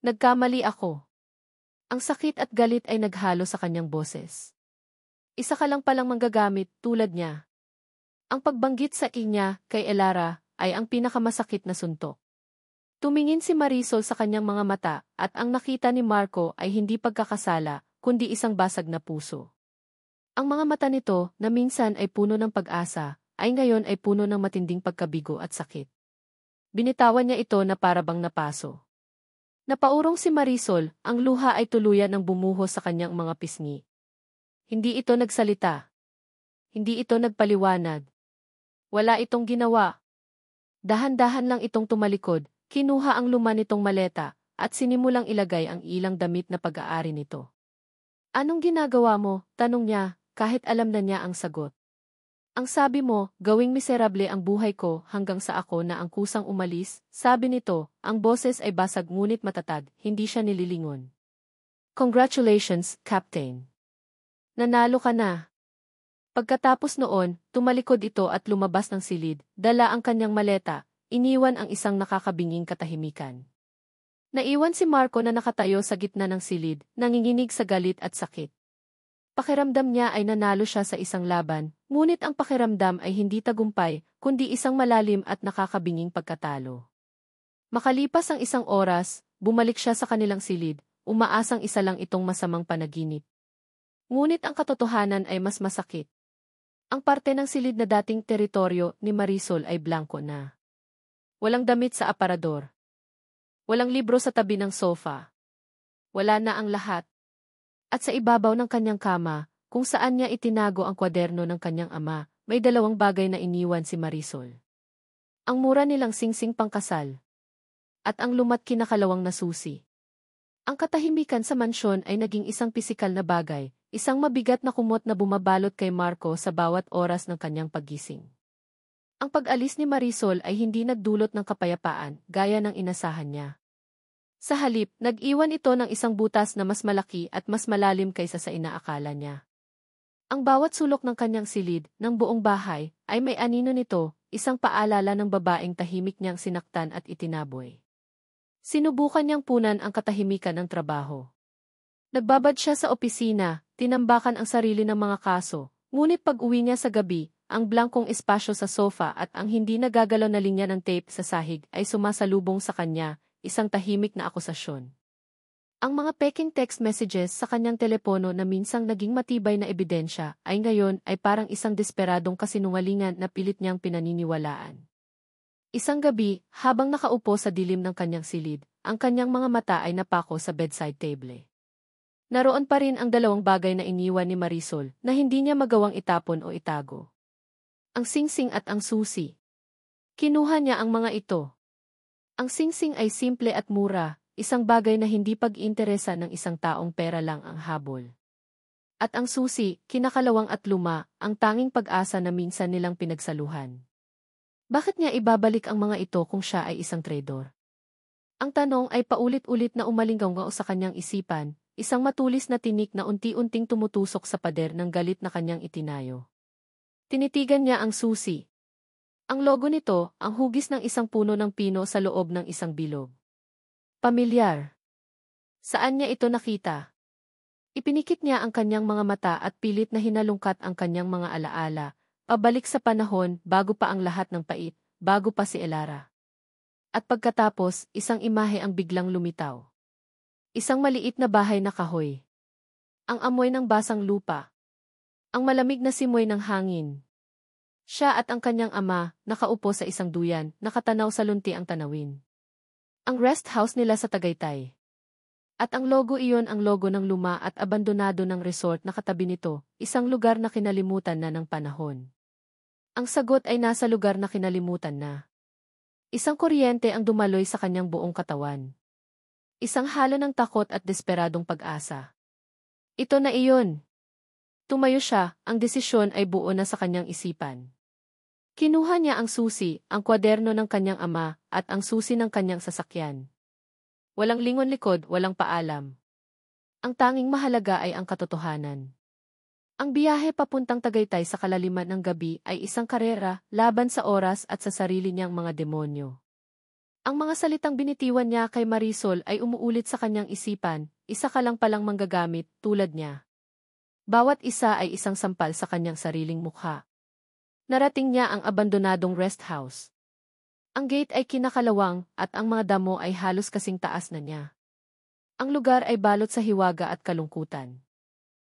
Nagkamali ako. Ang sakit at galit ay naghalo sa kanyang boses. Isa ka lang palang manggagamit tulad niya. Ang pagbanggit sa inya kay Elara ay ang pinakamasakit na suntok. Tumingin si Marisol sa kanyang mga mata at ang nakita ni Marco ay hindi pagkakasala kundi isang basag na puso. Ang mga mata nito na minsan ay puno ng pag-asa ay ngayon ay puno ng matinding pagkabigo at sakit. Binitawan niya ito na parabang napaso. Napaurong si Marisol, ang luha ay tuluyan ng bumuhos sa kanyang mga pisngi. Hindi ito nagsalita. Hindi ito nagpaliwanag. Wala itong ginawa. Dahan-dahan lang itong tumalikod, kinuha ang luma nitong maleta, at sinimulang ilagay ang ilang damit na pag-aari nito. Anong ginagawa mo? Tanong niya, kahit alam na niya ang sagot. Ang sabi mo, gawing miserable ang buhay ko hanggang sa ako na ang kusang umalis, sabi nito, ang boses ay basag ngunit matatag, hindi siya nililingon. Congratulations, Captain. Nanalo ka na. Pagkatapos noon, tumalikod ito at lumabas ng silid, dala ang kanyang maleta, iniwan ang isang nakakabinging katahimikan. Naiwan si Marco na nakatayo sa gitna ng silid, nanginginig sa galit at sakit. Pakiramdam niya ay nanalo siya sa isang laban, ngunit ang pakiramdam ay hindi tagumpay, kundi isang malalim at nakakabinging pagkatalo. Makalipas ang isang oras, bumalik siya sa kanilang silid, umaasang isa lang itong masamang panaginip. Ngunit ang katotohanan ay mas masakit. Ang parte ng silid na dating teritoryo ni Marisol ay blanko na. Walang damit sa aparador. Walang libro sa tabi ng sofa. Wala na ang lahat. At sa ibabaw ng kanyang kama, kung saan niya itinago ang kwaderno ng kanyang ama, may dalawang bagay na iniwan si Marisol. Ang mura nilang singsing pangkasal. At ang lumat kinakalawang na susi. Ang katahimikan sa mansyon ay naging isang pisikal na bagay, isang mabigat na kumot na bumabalot kay Marco sa bawat oras ng kanyang paggising. Ang pag-alis ni Marisol ay hindi nagdulot ng kapayapaan, gaya ng inasahan niya. Sa halip, nag-iwan ito ng isang butas na mas malaki at mas malalim kaysa sa inaakala niya. Ang bawat sulok ng kanyang silid, ng buong bahay, ay may anino nito, isang paalala ng babaeng tahimik niyang sinaktan at itinaboy. Sinubukan niyang punan ang katahimikan ng trabaho. Nagbabad siya sa opisina, tinambakan ang sarili ng mga kaso, ngunit pag-uwi niya sa gabi, ang blankong espasyo sa sofa at ang hindi nagagalaw na linya ng tape sa sahig ay sumasalubong sa kanya, isang tahimik na akusasyon. Ang mga peking text messages sa kanyang telepono na minsang naging matibay na ebidensya ay ngayon ay parang isang desperadong kasinungalingan na pilit niyang pinaniniwalaan. Isang gabi, habang nakaupo sa dilim ng kanyang silid, ang kanyang mga mata ay napako sa bedside table. Naroon pa rin ang dalawang bagay na iniwan ni Marisol na hindi niya magawang itapon o itago. Ang singsing at ang susi. Kinuha niya ang mga ito. Ang singsing ay simple at mura, isang bagay na hindi pag-interesa ng isang taong pera lang ang habol. At ang susi, kinakalawang at luma, ang tanging pag-asa na minsan nilang pinagsaluhan. Bakit niya ibabalik ang mga ito kung siya ay isang traidor? Ang tanong ay paulit-ulit na umalinggaw sa kanyang isipan, isang matulis na tinik na unti-unting tumutusok sa pader ng galit na kanyang itinayo. Tinitigan niya ang susi. Ang logo nito, ang hugis ng isang puno ng pino sa loob ng isang bilog. Pamilyar. Saan niya ito nakita? Ipinikit niya ang kanyang mga mata at pilit na hinalungkat ang kanyang mga alaala, pabalik sa panahon bago pa ang lahat ng pait, bago pa si Elara. At pagkatapos, isang imahe ang biglang lumitaw. Isang maliit na bahay na kahoy. Ang amoy ng basang lupa. Ang malamig na simoy ng hangin. Siya at ang kanyang ama, nakaupo sa isang duyan, nakatanaw sa lunti ang tanawin. Ang rest house nila sa Tagaytay. At ang logo iyon ang logo ng luma at abandonado ng resort na katabi nito, isang lugar na kinalimutan na ng panahon. Ang sagot ay nasa lugar na kinalimutan na. Isang kuryente ang dumaloy sa kanyang buong katawan. Isang halo ng takot at desperadong pag-asa. Ito na iyon. Tumayo siya, ang desisyon ay buo na sa kanyang isipan. Kinuha niya ang susi, ang kwaderno ng kanyang ama, at ang susi ng kanyang sasakyan. Walang lingon likod, walang paalam. Ang tanging mahalaga ay ang katotohanan. Ang biyahe papuntang Tagaytay sa kalaliman ng gabi ay isang karera, laban sa oras at sa sarili niyang mga demonyo. Ang mga salitang binitiwan niya kay Marisol ay umuulit sa kanyang isipan, isa ka lang palang manggagamit, tulad niya. Bawat isa ay isang sampal sa kanyang sariling mukha. Narating niya ang abandonadong rest house. Ang gate ay kinakalawang at ang mga damo ay halos kasing taas na niya. Ang lugar ay balot sa hiwaga at kalungkutan.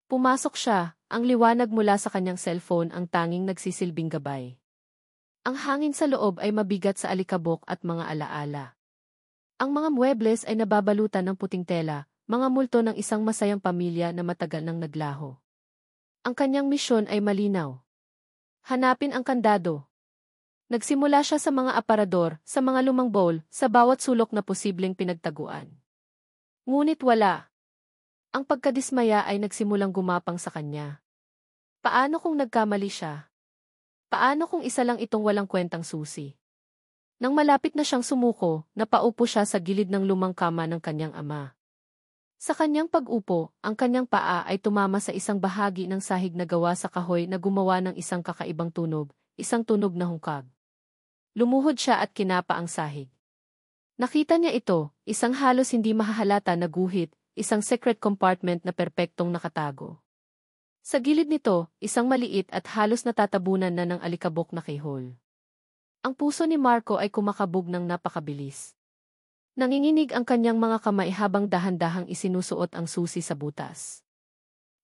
Pumasok siya, ang liwanag mula sa kanyang cellphone ang tanging nagsisilbing gabay. Ang hangin sa loob ay mabigat sa alikabok at mga alaala. Ang mga muebles ay nababalutan ng puting tela, mga multo ng isang masayang pamilya na matagal nang naglaho. Ang kanyang misyon ay malinaw. Hanapin ang kandado. Nagsimula siya sa mga aparador, sa mga lumang bowl, sa bawat sulok na posibleng pinagtaguan. Ngunit wala. Ang pagkadismaya ay nagsimulang gumapang sa kanya. Paano kung nagkamali siya? Paano kung isa lang itong walang kwentang susi? Nang malapit na siyang sumuko, napaupo siya sa gilid ng lumang kama ng kanyang ama. Sa kanyang pag-upo, ang kanyang paa ay tumama sa isang bahagi ng sahig na gawa sa kahoy na gumawa ng isang kakaibang tunog, isang tunog na hungkag. Lumuhod siya at kinapa ang sahig. Nakita niya ito, isang halos hindi mahahalata na guhit, isang secret compartment na perpektong nakatago. Sa gilid nito, isang maliit at halos natatabunan na ng alikabok na keyhole. Ang puso ni Marco ay kumakabog ng napakabilis. Nanginginig ang kanyang mga kamay habang dahan-dahang isinusuot ang susi sa butas.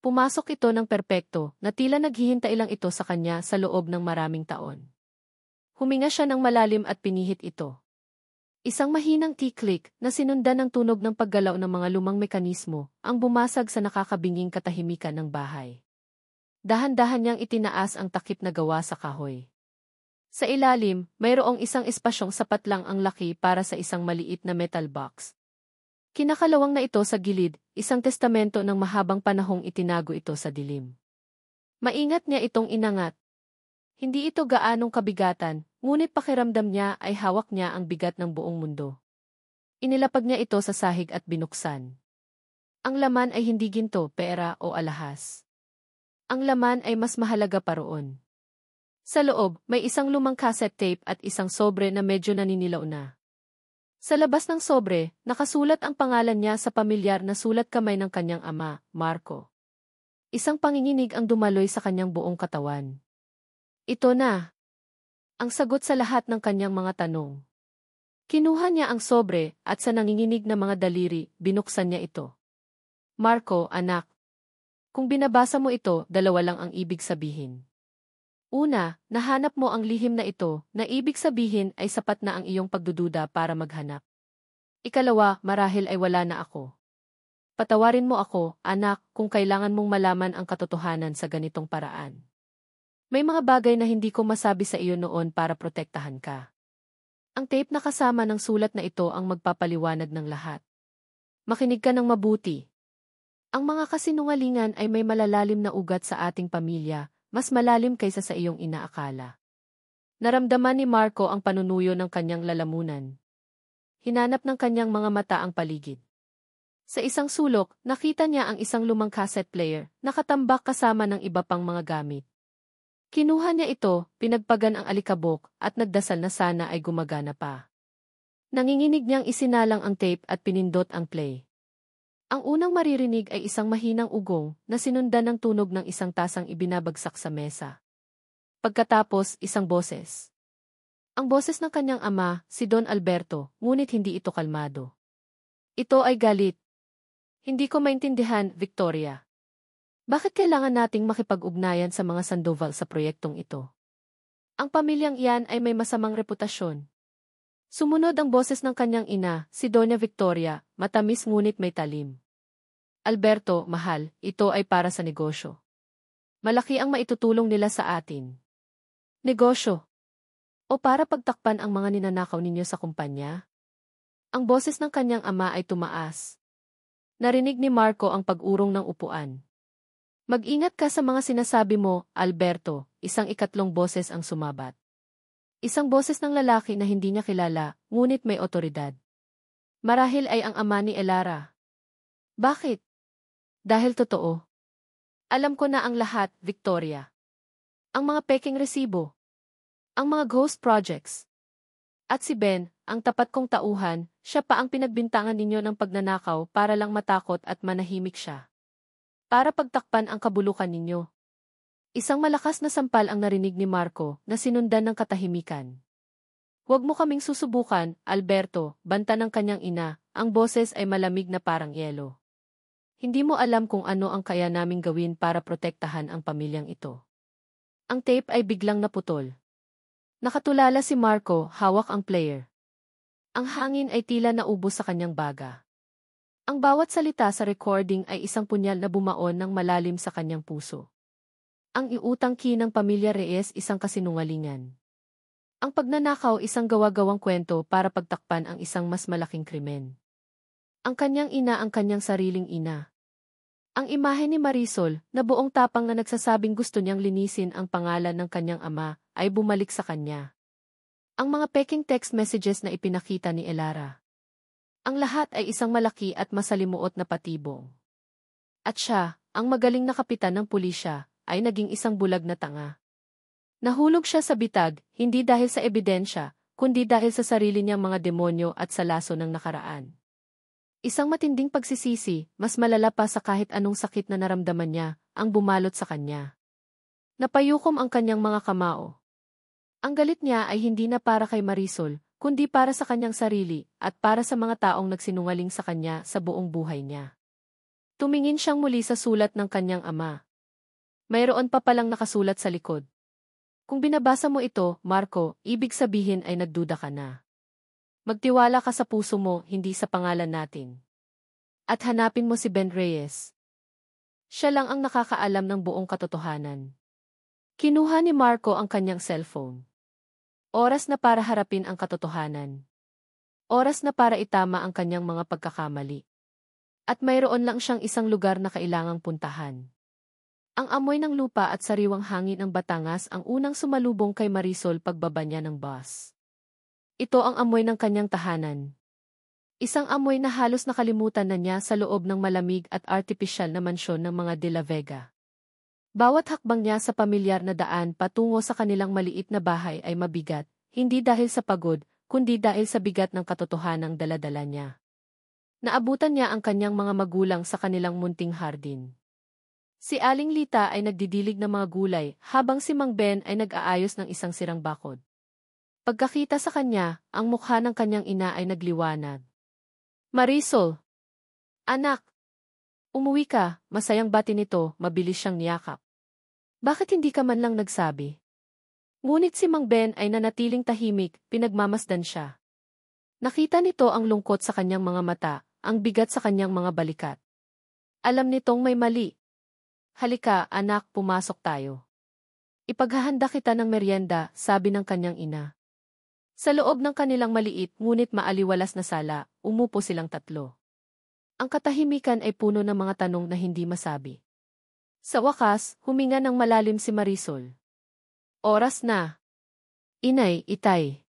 Pumasok ito ng perpekto na tila naghihintay lang ito sa kanya sa loob ng maraming taon. Huminga siya ng malalim at pinihit ito. Isang mahinang tik-click na sinundan ng tunog ng paggalaw ng mga lumang mekanismo ang bumasag sa nakakabinging katahimikan ng bahay. Dahan-dahan niyang itinaas ang takip na gawa sa kahoy. Sa ilalim, mayroong isang espasyong sapat lang ang laki para sa isang maliit na metal box. Kinakalawang na ito sa gilid, isang testamento ng mahabang panahong itinago ito sa dilim. Maingat niya itong inangat. Hindi ito gaanong kabigatan, ngunit pakiramdam niya ay hawak niya ang bigat ng buong mundo. Inilapag niya ito sa sahig at binuksan. Ang laman ay hindi ginto, pera o alahas. Ang laman ay mas mahalaga pa roon. Sa loob, may isang lumang cassette tape at isang sobre na medyo naninilaw na. Sa labas ng sobre, nakasulat ang pangalan niya sa pamilyar na sulat kamay ng kanyang ama, Marco. Isang panginginig ang dumaloy sa kanyang buong katawan. Ito na. Ang sagot sa lahat ng kanyang mga tanong. Kinuha niya ang sobre at sa nanginginig na mga daliri, binuksan niya ito. Marco, anak. Kung binabasa mo ito, dalawa lang ang ibig sabihin. Una, nahanap mo ang lihim na ito, na ibig sabihin ay sapat na ang iyong pagdududa para maghanap. Ikalawa, marahil ay wala na ako. Patawarin mo ako, anak, kung kailangan mong malaman ang katotohanan sa ganitong paraan. May mga bagay na hindi ko masabi sa iyo noon para protektahan ka. Ang tape na kasama ng sulat na ito ang magpapaliwanag ng lahat. Makinig ka ng mabuti. Ang mga kasinungalingan ay may malalalim na ugat sa ating pamilya, mas malalim kaysa sa iyong inaakala. Naramdaman ni Marco ang panunuyo ng kanyang lalamunan. Hinanap ng kanyang mga mata ang paligid. Sa isang sulok, nakita niya ang isang lumang cassette player, nakatambak kasama ng iba pang mga gamit. Kinuha niya ito, pinagpagan ang alikabok, at nagdasal na sana ay gumagana pa. Nanginginig niyang isinalang ang tape at pinindot ang play. Ang unang maririnig ay isang mahinang ugong na sinundan ng tunog ng isang tasang ibinabagsak sa mesa. Pagkatapos, isang boses. Ang boses ng kanyang ama, si Don Alberto, ngunit hindi ito kalmado. Ito ay galit. Hindi ko maintindihan, Victoria. Bakit kailangan nating makipag-ugnayan sa mga Sandoval sa proyektong ito? Ang pamilyang iyan ay may masamang reputasyon. Sumunod ang boses ng kanyang ina, si Doña Victoria, matamis ngunit may talim. Alberto, mahal, ito ay para sa negosyo. Malaki ang maitutulong nila sa atin. Negosyo? O para pagtakpan ang mga ninanakaw ninyo sa kumpanya? Ang boses ng kanyang ama ay tumaas. Narinig ni Marco ang pag-urong ng upuan. Mag-ingat ka sa mga sinasabi mo, Alberto, isang ikatlong boses ang sumabat. Isang boses ng lalaki na hindi niya kilala, ngunit may otoridad. Marahil ay ang ama ni Elara. Bakit? Dahil totoo. Alam ko na ang lahat, Victoria. Ang mga peking resibo. Ang mga ghost projects. At si Ben, ang tapat kong tauhan, siya pa ang pinagbintangan ninyo ng pagnanakaw para lang matakot at manahimik siya. Para pagtakpan ang kabulukan ninyo. Isang malakas na sampal ang narinig ni Marco na sinundan ng katahimikan. Huwag mo kaming susubukan, Alberto, banta ng kanyang ina, ang boses ay malamig na parang yelo. Hindi mo alam kung ano ang kaya naming gawin para protektahan ang pamilyang ito. Ang tape ay biglang naputol. Nakatulala si Marco, hawak ang player. Ang hangin ay tila naubos sa kanyang baga. Ang bawat salita sa recording ay isang punyal na bumaon ng malalim sa kanyang puso. Ang iutangki ng pamilya Reyes isang kasinungalingan. Ang pagnanakaw isang gawa-gawang kwento para pagtakpan ang isang mas malaking krimen. Ang kanyang ina ang kanyang sariling ina. Ang imahe ni Marisol na buong tapang na nagsasabing gusto niyang linisin ang pangalan ng kanyang ama ay bumalik sa kanya. Ang mga peking text messages na ipinakita ni Elara. Ang lahat ay isang malaki at masalimuot na patibong. At siya, ang magaling na kapitan ng pulisya, ay naging isang bulag na tanga. Nahulog siya sa bitag, hindi dahil sa ebidensya, kundi dahil sa sarili niyang mga demonyo at sa laso ng nakaraan. Isang matinding pagsisisi, mas malala pa sa kahit anong sakit na naramdaman niya, ang bumalot sa kanya. Napayukom ang kanyang mga kamao. Ang galit niya ay hindi na para kay Marisol, kundi para sa kanyang sarili, at para sa mga taong nagsinungaling sa kanya sa buong buhay niya. Tumingin siyang muli sa sulat ng kanyang ama. Mayroon pa palang nakasulat sa likod. Kung binabasa mo ito, Marco, ibig sabihin ay nagduda ka na. Magtiwala ka sa puso mo, hindi sa pangalan natin. At hanapin mo si Ben Reyes. Siya lang ang nakakaalam ng buong katotohanan. Kinuha ni Marco ang kanyang cellphone. Oras na para harapin ang katotohanan. Oras na para itama ang kanyang mga pagkakamali. At mayroon lang siyang isang lugar na kailangang puntahan. Ang amoy ng lupa at sariwang hangin ng Batangas ang unang sumalubong kay Marisol pagbaba niya ng bus. Ito ang amoy ng kanyang tahanan. Isang amoy na halos nakalimutan na niya sa loob ng malamig at artipisyal na mansyon ng mga De La Vega. Bawat hakbang niya sa pamilyar na daan patungo sa kanilang maliit na bahay ay mabigat, hindi dahil sa pagod, kundi dahil sa bigat ng katotohanang dala-dala niya. Naabutan niya ang kanyang mga magulang sa kanilang munting hardin. Si Aling Lita ay nagdidilig ng mga gulay, habang si Mang Ben ay nag-aayos ng isang sirang bakod. Pagkakita sa kanya, ang mukha ng kanyang ina ay nagliwanag. Marisol! Anak! Umuwi ka, masayang bati nito, mabilis siyang niyakap. Bakit hindi ka man lang nagsabi? Ngunit si Mang Ben ay nanatiling tahimik, pinagmamasdan siya. Nakita nito ang lungkot sa kanyang mga mata, ang bigat sa kanyang mga balikat. Alam nitong may mali. Halika, anak, pumasok tayo. Ipaghahanda kita ng merienda, sabi ng kanyang ina. Sa loob ng kanilang maliit ngunit maaliwalas na sala, umupo silang tatlo. Ang katahimikan ay puno ng mga tanong na hindi masabi. Sa wakas, huminga ng malalim si Marisol. Oras na. Inay, itay.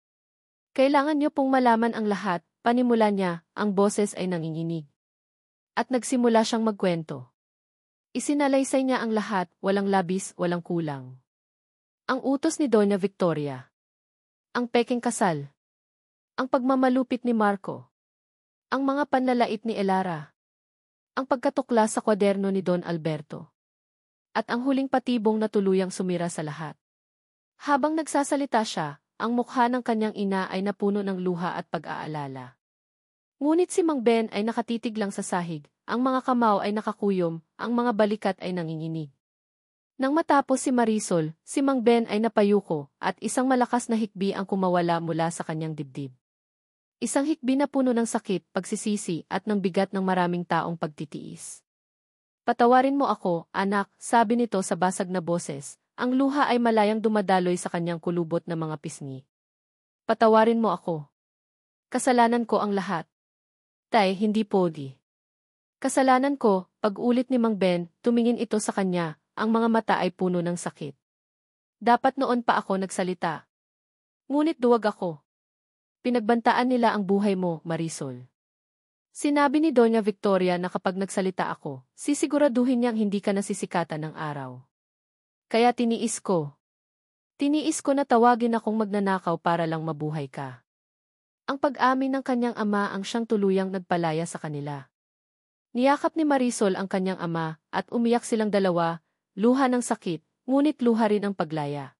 Kailangan niyo pong malaman ang lahat, panimula niya, ang boses ay nanginginig. At nagsimula siyang magkwento. Isinalaysay niya ang lahat, walang labis, walang kulang. Ang utos ni Doña Victoria. Ang peking kasal. Ang pagmamalupit ni Marco. Ang mga panlalait ni Elara. Ang pagkatukla sa kwaderno ni Don Alberto. At ang huling patibong na tuluyang sumira sa lahat. Habang nagsasalita siya, ang mukha ng kanyang ina ay napuno ng luha at pag-aalala. Ngunit si Mang Ben ay nakatitig lang sa sahig, ang mga kamao ay nakakuyom, ang mga balikat ay nanginginig. Nang matapos si Marisol, si Mang Ben ay napayuko, at isang malakas na hikbi ang kumawala mula sa kanyang dibdib. Isang hikbi na puno ng sakit, pagsisisi, at ng bigat ng maraming taong pagtitiis. Patawarin mo ako, anak, sabi nito sa basag na boses, ang luha ay malayang dumadaloy sa kanyang kulubot na mga pisngi. Patawarin mo ako. Kasalanan ko ang lahat. Tay, hindi podi. Kasalanan ko, pag-ulit ni Mang Ben, tumingin ito sa kanya, ang mga mata ay puno ng sakit. Dapat noon pa ako nagsalita. Ngunit duwag ako. Pinagbantaan nila ang buhay mo, Marisol. Sinabi ni Doña Victoria na kapag nagsalita ako, sisiguraduhin niyang hindi ka nasisikatan ng araw. Kaya tiniis ko. Tiniis ko na tawagin akong magnanakaw para lang mabuhay ka. Ang pag-amin ng kanyang ama ang siyang tuluyang nagpalaya sa kanila. Niyakap ni Marisol ang kanyang ama at umiyak silang dalawa, luha ng sakit, ngunit luha rin ang paglaya.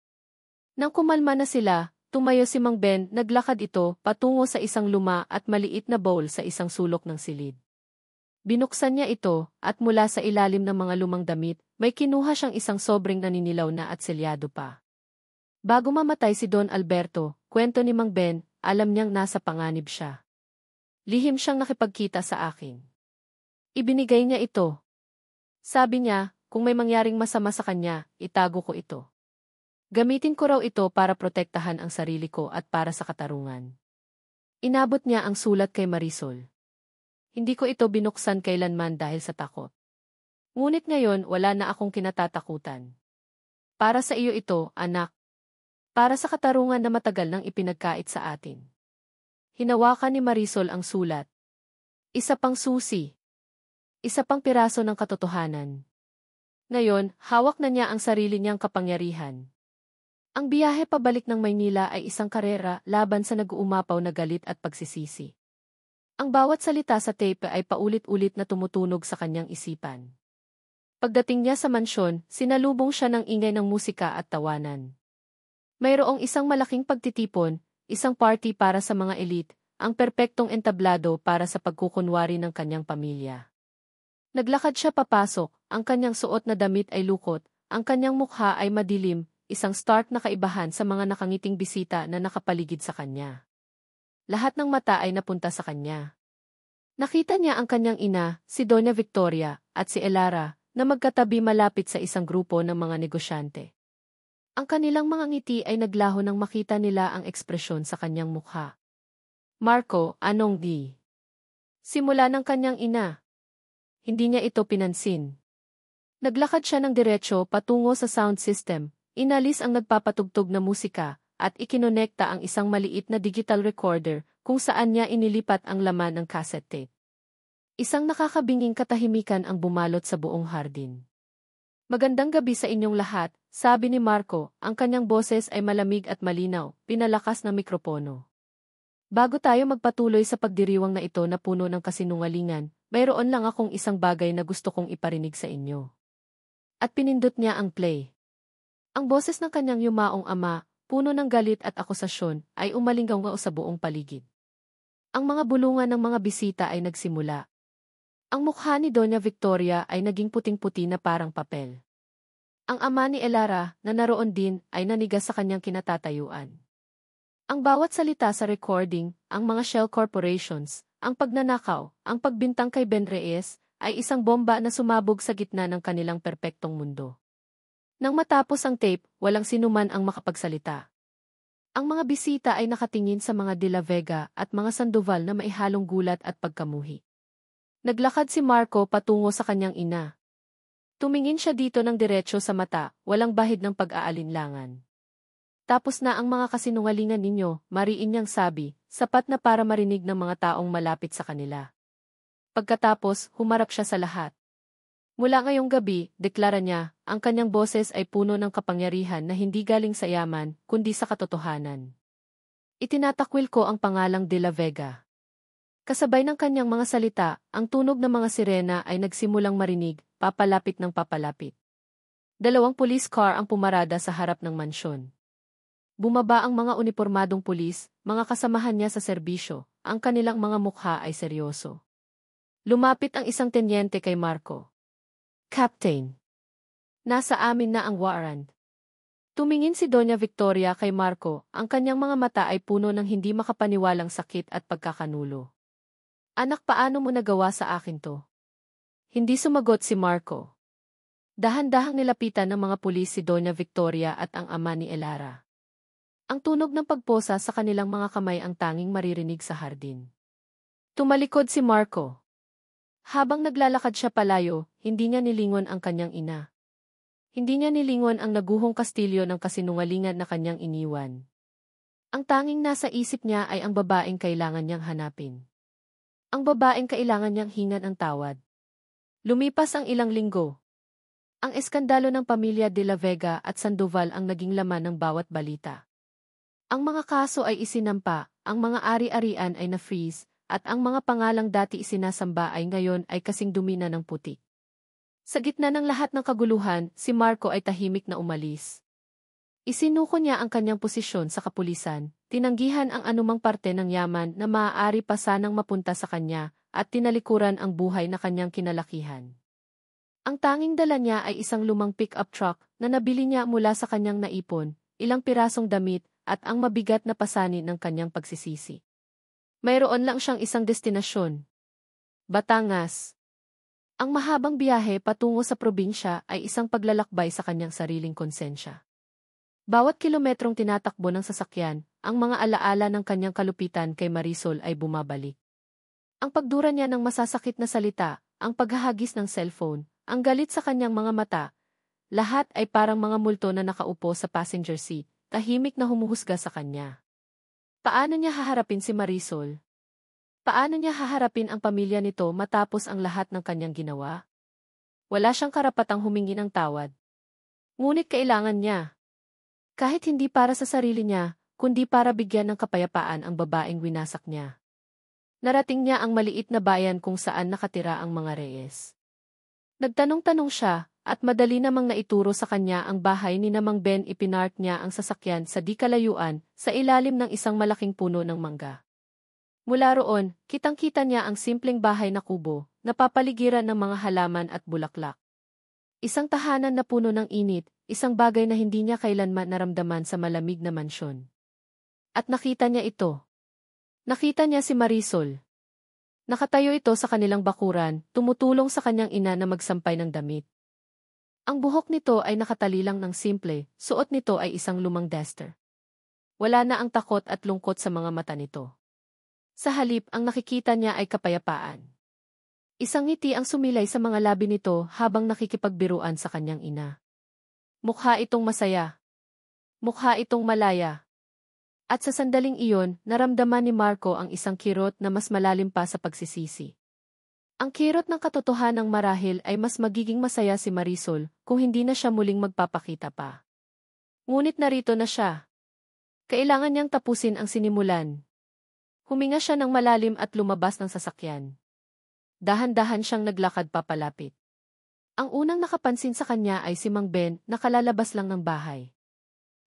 Nang kumalma na sila, tumayo si Mang Ben, naglakad ito patungo sa isang luma at maliit na bowl sa isang sulok ng silid. Binuksan niya ito, at mula sa ilalim ng mga lumang damit, may kinuha siyang isang sobrang naninilaw na at selyado pa. Bago mamatay si Don Alberto, kwento ni Mang Ben, alam niyang nasa panganib siya. Lihim siyang nakipagkita sa akin. Ibinigay niya ito. Sabi niya, kung may mangyaring masama sa kanya, itago ko ito. Gamitin ko raw ito para protektahan ang sarili ko at para sa katarungan. Inabot niya ang sulat kay Marisol. Hindi ko ito binuksan kailanman dahil sa takot. Ngunit ngayon wala na akong kinatatakutan. Para sa iyo ito, anak. Para sa katarungan na matagal nang ipinagkait sa atin. Hinawakan ni Marisol ang sulat. Isa pang susi. Isa pang piraso ng katotohanan. Ngayon, hawak na niya ang sarili niyang kapangyarihan. Ang biyahe pabalik ng Maynila ay isang karera laban sa nag-uumapaw na galit at pagsisisi. Ang bawat salita sa tape ay paulit-ulit na tumutunog sa kanyang isipan. Pagdating niya sa mansyon, sinalubong siya ng ingay ng musika at tawanan. Mayroong isang malaking pagtitipon, isang party para sa mga elite, ang perpektong entablado para sa pagkukunwari ng kanyang pamilya. Naglakad siya papasok, ang kanyang suot na damit ay lukot, ang kanyang mukha ay madilim, isang stark na kaibahan sa mga nakangiting bisita na nakapaligid sa kanya. Lahat ng mata ay napunta sa kanya. Nakita niya ang kanyang ina, si Doña Victoria, at si Elara, na magkatabi malapit sa isang grupo ng mga negosyante. Ang kanilang mga ngiti ay naglaho nang makita nila ang ekspresyon sa kanyang mukha. Marco, anong di? Simula ng kanyang ina. Hindi niya ito pinansin. Naglakad siya ng diretso patungo sa sound system, inalis ang nagpapatugtog na musika, at ikinonekta ang isang maliit na digital recorder kung saan niya inilipat ang laman ng cassette tape. Isang nakakabinging katahimikan ang bumalot sa buong hardin. Magandang gabi sa inyong lahat, sabi ni Marco, ang kanyang boses ay malamig at malinaw, pinalakas ng mikropono. Bago tayo magpatuloy sa pagdiriwang na ito na puno ng kasinungalingan, mayroon lang akong isang bagay na gusto kong iparinig sa inyo. At pinindot niya ang play. Ang boses ng kanyang yumaong ama, puno ng galit at akusasyon, ay umalinggaw sa buong paligid. Ang mga bulungan ng mga bisita ay nagsimula. Ang mukha ni Doña Victoria ay naging puting-puti na parang papel. Ang ama ni Elara, na naroon din, ay nanigas sa kanyang kinatatayuan. Ang bawat salita sa recording, ang mga shell corporations, ang pagnanakaw, ang pagbintang kay Ben Reyes, ay isang bomba na sumabog sa gitna ng kanilang perpektong mundo. Nang matapos ang tape, walang sinuman ang makapagsalita. Ang mga bisita ay nakatingin sa mga De La Vega at mga Sandoval na maihalong gulat at pagkamuhi. Naglakad si Marco patungo sa kanyang ina. Tumingin siya dito ng diretso sa mata, walang bahid ng pag-aalinlangan. Tapos na ang mga kasinungalingan ninyo, mariin niyang sabi, sapat na para marinig ng mga taong malapit sa kanila. Pagkatapos, humarap siya sa lahat. Mula ngayong gabi, deklara niya, ang kanyang boses ay puno ng kapangyarihan na hindi galing sa yaman, kundi sa katotohanan. Itinatakwil ko ang pangalang De La Vega. Kasabay ng kanyang mga salita, ang tunog ng mga sirena ay nagsimulang marinig, papalapit ng papalapit. 2 police car ang pumarada sa harap ng mansyon. Bumaba ang mga unipormadong pulis, mga kasamahan niya sa serbisyo, ang kanilang mga mukha ay seryoso. Lumapit ang isang tenyente kay Marco. Captain, nasa amin na ang warrant. Tumingin si Doña Victoria kay Marco, ang kanyang mga mata ay puno ng hindi makapaniwalang sakit at pagkakanulo. Anak, paano mo nagawa sa akin to? Hindi sumagot si Marco. Dahan-dahang nilapitan ng mga pulis si Doña Victoria at ang ama ni Elara. Ang tunog ng pagposa sa kanilang mga kamay ang tanging maririnig sa hardin. Tumalikod si Marco. Habang naglalakad siya palayo, hindi niya nilingon ang kanyang ina. Hindi niya nilingon ang naguhong kastilyo ng kasinungalingan na kanyang iniwan. Ang tanging nasa isip niya ay ang babaeng kailangan niyang hanapin. Ang babaeng kailangan niyang hingan ang tawad. Lumipas ang ilang linggo. Ang eskandalo ng pamilya De La Vega at Sandoval ang naging laman ng bawat balita. Ang mga kaso ay isinampa, ang mga ari-arian ay na-freeze, at ang mga pangalang dati isinasamba ay ngayon ay kasing dumi na ng putik. Sa gitna ng lahat ng kaguluhan, si Marco ay tahimik na umalis. Isinuko niya ang kanyang posisyon sa kapulisan, tinanggihan ang anumang parte ng yaman na maaari pa sanang mapunta sa kanya, at tinalikuran ang buhay na kanyang kinalakihan. Ang tanging dala niya ay isang lumang pick-up truck na nabili niya mula sa kanyang naipon, ilang pirasong damit, at ang mabigat na pasanin ng kanyang pagsisisi. Mayroon lang siyang isang destinasyon. Batangas. Ang mahabang biyahe patungo sa probinsya ay isang paglalakbay sa kanyang sariling konsensya. Bawat kilometrong tinatakbo ng sasakyan, ang mga alaala ng kanyang kalupitan kay Marisol ay bumabalik. Ang pagdura niya ng masasakit na salita, ang paghahagis ng cellphone, ang galit sa kanyang mga mata, lahat ay parang mga multo na nakaupo sa passenger seat, tahimik na humuhusga sa kanya. Paano niya haharapin si Marisol? Paano niya haharapin ang pamilya nito matapos ang lahat ng kanyang ginawa? Wala siyang karapatang humingi ng tawad. Ngunit kailangan niya. Kahit hindi para sa sarili niya, kundi para bigyan ng kapayapaan ang babaeng winasak niya. Narating niya ang maliit na bayan kung saan nakatira ang mga Reyes. Nagtanong-tanong siya, at madali namang naituro sa kanya ang bahay ni Mang Ben. Ipinark niya ang sasakyan sa di kalayuan, sa ilalim ng isang malaking puno ng mangga. Mula roon, kitang-kita niya ang simpleng bahay na kubo, napapaligiran ng mga halaman at bulaklak. Isang tahanan na puno ng init, isang bagay na hindi niya kailanman naramdaman sa malamig na mansyon. At nakita niya ito. Nakita niya si Marisol. Nakatayo ito sa kanilang bakuran, tumutulong sa kanyang ina na magsampay ng damit. Ang buhok nito ay nakatalilang ng simple, suot nito ay isang lumang duster. Wala na ang takot at lungkot sa mga mata nito. Sa halip, ang nakikita niya ay kapayapaan. Isang ngiti ang sumilay sa mga labi nito habang nakikipagbiruan sa kanyang ina. Mukha itong masaya. Mukha itong malaya. At sa sandaling iyon, naramdaman ni Marco ang isang kirot na mas malalim pa sa pagsisisi. Ang kirot ng katotohanang marahil ay mas magiging masaya si Marisol kung hindi na siya muling magpapakita pa. Ngunit narito na siya. Kailangan niyang tapusin ang sinimulan. Huminga siya ng malalim at lumabas ng sasakyan. Dahan-dahan siyang naglakad papalapit. Ang unang nakapansin sa kanya ay si Mang Ben na kalalabas lang ng bahay.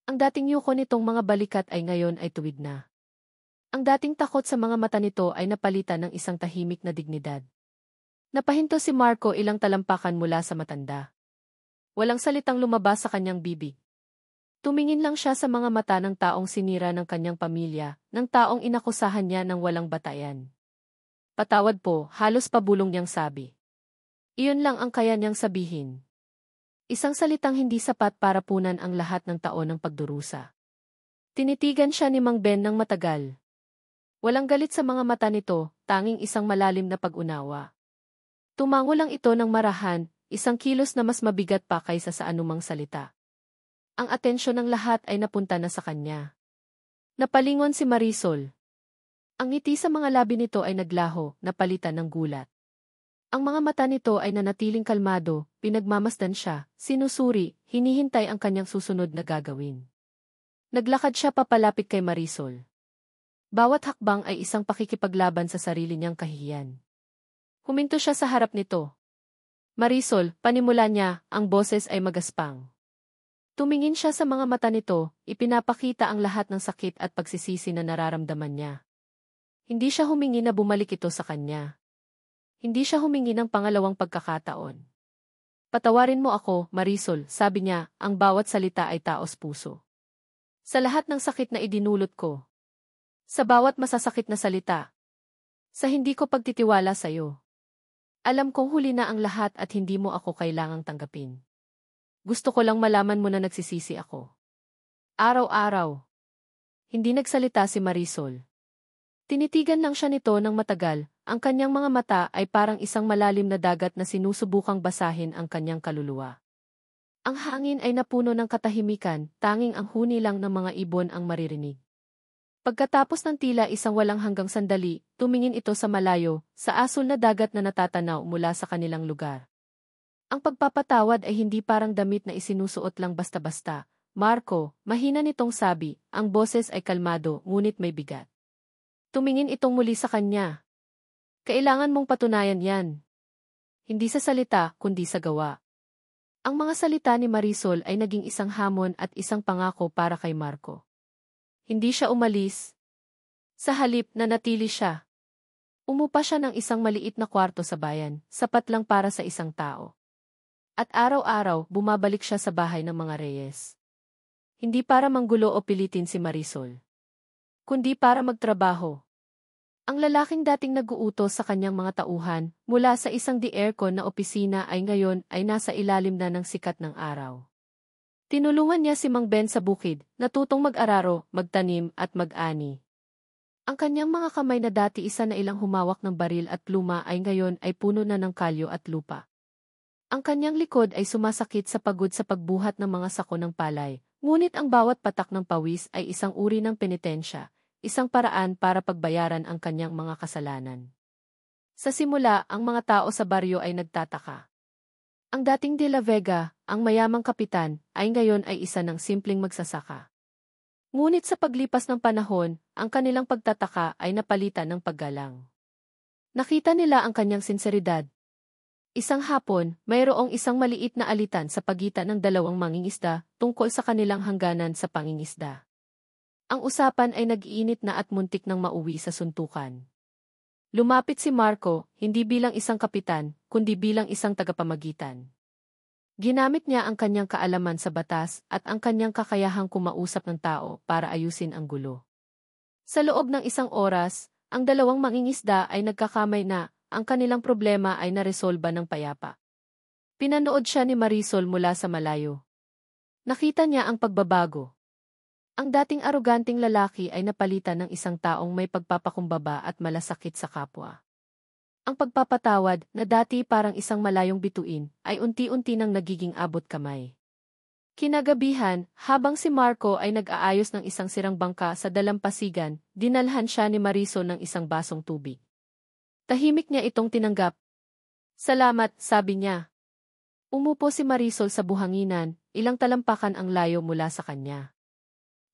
Ang dating yuko nitong mga balikat ay ngayon ay tuwid na. Ang dating takot sa mga mata nito ay napalitan ng isang tahimik na dignidad. Napahinto si Marco ilang talampakan mula sa matanda. Walang salitang lumabas sa kanyang bibig. Tumingin lang siya sa mga mata ng taong sinira ng kanyang pamilya, ng taong inakusahan niya ng walang batayan. Patawad po, halos pabulong niyang sabi. Iyon lang ang kaya niyang sabihin. Isang salitang hindi sapat para punan ang lahat ng taon ng pagdurusa. Tinitigan siya ni Mang Ben ng matagal. Walang galit sa mga mata nito, tanging isang malalim na pag-unawa. Tumango lang ito ng marahan, isang kilos na mas mabigat pa kaysa sa anumang salita. Ang atensyon ng lahat ay napunta na sa kanya. Napalingon si Marisol. Ang ngiti sa mga labi nito ay naglaho, napalitan ng gulat. Ang mga mata nito ay nanatiling kalmado, pinagmamasdan siya, sinusuri, hinihintay ang kanyang susunod na gagawin. Naglakad siya papalapit kay Marisol. Bawat hakbang ay isang pakikipaglaban sa sarili niyang kahihiyan. Huminto siya sa harap nito. Marisol, panimula niya, ang boses ay magaspang. Tumingin siya sa mga mata nito, ipinapakita ang lahat ng sakit at pagsisisi na nararamdaman niya. Hindi siya humingi na bumalik ito sa kanya. Hindi siya humingi ng pangalawang pagkakataon. Patawarin mo ako, Marisol, sabi niya, ang bawat salita ay taos puso. Sa lahat ng sakit na idinulot ko. Sa bawat masasakit na salita. Sa hindi ko pagtitiwala sa iyo. Alam kong huli na ang lahat at hindi mo ako kailangang tanggapin. Gusto ko lang malaman mo na nagsisisi ako. Araw-araw. Hindi nagsalita si Marisol. Tinitigan lang siya nito ng matagal, ang kanyang mga mata ay parang isang malalim na dagat na sinusubukang basahin ang kanyang kaluluwa. Ang hangin ay napuno ng katahimikan, tanging ang huni lang ng mga ibon ang maririnig. Pagkatapos ng tila isang walang hanggang sandali, tumingin ito sa malayo, sa asul na dagat na natatanaw mula sa kanilang lugar. Ang pagpapatawad ay hindi parang damit na isinusuot lang basta-basta. Marco, mahina nitong sabi, ang boses ay kalmado ngunit may bigat. Tumingin itong muli sa kanya. Kailangan mong patunayan yan. Hindi sa salita, kundi sa gawa. Ang mga salita ni Marisol ay naging isang hamon at isang pangako para kay Marco. Hindi siya umalis. Sa halip, nanatili siya. Umupa siya ng isang maliit na kwarto sa bayan, sapat lang para sa isang tao. At araw-araw, bumabalik siya sa bahay ng mga Reyes. Hindi para manggulo o pilitin si Marisol, kundi para magtrabaho. Ang lalaking dating nag-uutos sa kanyang mga tauhan, mula sa isang di-aircon na opisina ay ngayon ay nasa ilalim na ng sikat ng araw. Tinulungan niya si Mang Ben sa bukid, natutong mag-araro, magtanim at mag-ani. Ang kanyang mga kamay na dati isa na ilang humawak ng baril at pluma ay ngayon ay puno na ng kalyo at lupa. Ang kanyang likod ay sumasakit sa pagod sa pagbuhat ng mga sako ng palay, Ngunit ang bawat patak ng pawis ay isang uri ng penitensya, isang paraan para pagbayaran ang kanyang mga kasalanan. Sa simula, ang mga tao sa baryo ay nagtataka. Ang dating De La Vega, ang mayamang kapitan, ay ngayon ay isa ng simpleng magsasaka. Ngunit sa paglipas ng panahon, ang kanilang pagtataka ay napalitan ng paggalang. Nakita nila ang kanyang sinseridad. Isang hapon, mayroong isang maliit na alitan sa pagitan ng dalawang mangingisda tungkol sa kanilang hangganan sa pangingisda. Ang usapan ay nag-iinit na at muntik nang mauwi sa suntukan. Lumapit si Marco, hindi bilang isang kapitan, kundi bilang isang tagapamagitan. Ginamit niya ang kanyang kaalaman sa batas at ang kanyang kakayahang kumausap ng tao para ayusin ang gulo. Sa loob ng isang oras, ang dalawang mangingisda ay nagkakamay na ang kanilang problema ay naresolba ng payapa. Pinanood siya ni Marisol mula sa malayo. Nakita niya ang pagbabago. Ang dating aroganting lalaki ay napalitan ng isang taong may pagpapakumbaba at malasakit sa kapwa. Ang pagpapatawad, na dati parang isang malayong bituin, ay unti-unti nang nagiging abot kamay. Kinagabihan, habang si Marco ay nag-aayos ng isang sirang bangka sa dalampasigan, dinalhan siya ni Marisol ng isang basong tubig. Tahimik niya itong tinanggap. "Salamat," sabi niya. Umupo si Marisol sa buhanginan, ilang talampakan ang layo mula sa kanya.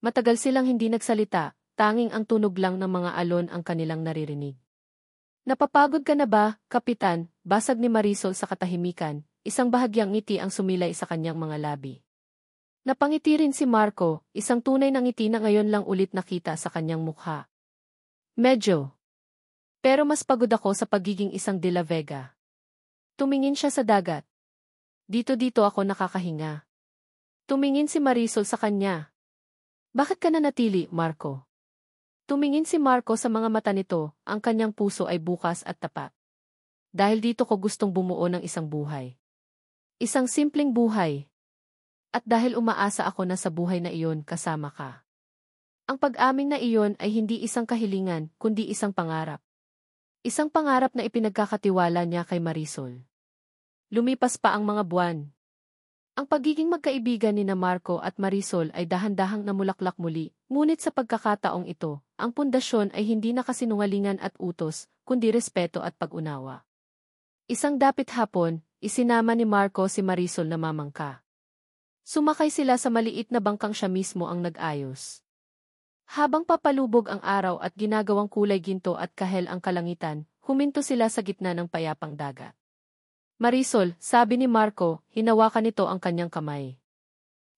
Matagal silang hindi nagsalita, tanging ang tunog lang ng mga alon ang kanilang naririnig. "Napapagod ka na ba, Kapitan?" Basag ni Marisol sa katahimikan, isang bahagyang ngiti ang sumilay sa kanyang mga labi. Napangiti rin si Marco, isang tunay na ngiti na ngayon lang ulit nakita sa kanyang mukha. "Medyo. Pero mas pagod ako sa pagiging isang De La Vega." Tumingin siya sa dagat. Dito ako nakakahinga." Tumingin si Marisol sa kanya. "Bakit ka nanatili, Marco?" Tumingin si Marco sa mga mata nito, ang kanyang puso ay bukas at tapat. "Dahil dito ko gustong bumuo ng isang buhay. Isang simpleng buhay. At dahil umaasa ako na sa buhay na iyon kasama ka." Ang pag-amin na iyon ay hindi isang kahilingan, kundi isang pangarap. Isang pangarap na ipinagkakatiwala niya kay Marisol. Lumipas pa ang mga buwan. Ang pagiging magkaibigan ni Marco at Marisol ay dahan-dahang namulaklak muli, ngunit sa pagkakataong ito, ang pundasyon ay hindi na kasinungalingan at utos, kundi respeto at pag-unawa. Isang dapit hapon, isinama ni Marco si Marisol na mamangka. Sumakay sila sa maliit na bangkang siya mismo ang nag-ayos. Habang papalubog ang araw at ginagawang kulay ginto at kahel ang kalangitan, huminto sila sa gitna ng payapang dagat. "Marisol," sabi ni Marco, hinawakan nito ang kanyang kamay.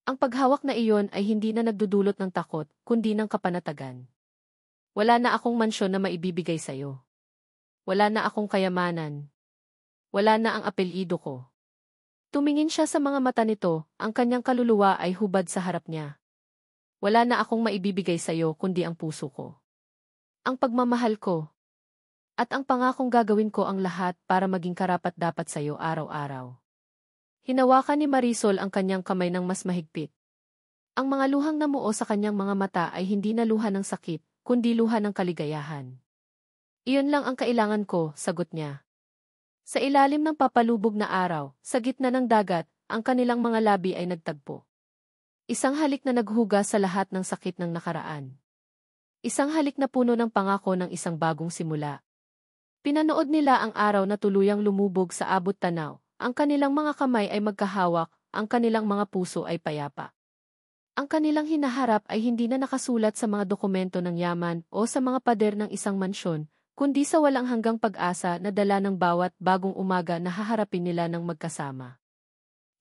Ang paghawak na iyon ay hindi na nagdudulot ng takot, kundi ng kapanatagan. "Wala na akong mansyon na maibibigay sa'yo. Wala na akong kayamanan. Wala na ang apelyido ko." Tumingin siya sa mga mata nito, ang kanyang kaluluwa ay hubad sa harap niya. "Wala na akong maibibigay sa'yo kundi ang puso ko. Ang pagmamahal ko. At ang pangakong gagawin ko ang lahat para maging karapat-dapat sa'yo araw-araw." Hinawakan ni Marisol ang kanyang kamay ng mas mahigpit. Ang mga luhang namuo sa kanyang mga mata ay hindi na luha ng sakit, kundi luha ng kaligayahan. "Iyon lang ang kailangan ko," sagot niya. Sa ilalim ng papalubog na araw, sa gitna ng dagat, ang kanilang mga labi ay nagtagpo. Isang halik na naghugas sa lahat ng sakit ng nakaraan. Isang halik na puno ng pangako ng isang bagong simula. Pinanood nila ang araw na tuluyang lumubog sa abot tanaw, ang kanilang mga kamay ay magkahawak, ang kanilang mga puso ay payapa. Ang kanilang hinaharap ay hindi na nakasulat sa mga dokumento ng yaman o sa mga pader ng isang mansyon, kundi sa walang hanggang pag-asa na dala ng bawat bagong umaga na haharapin nila ng magkasama.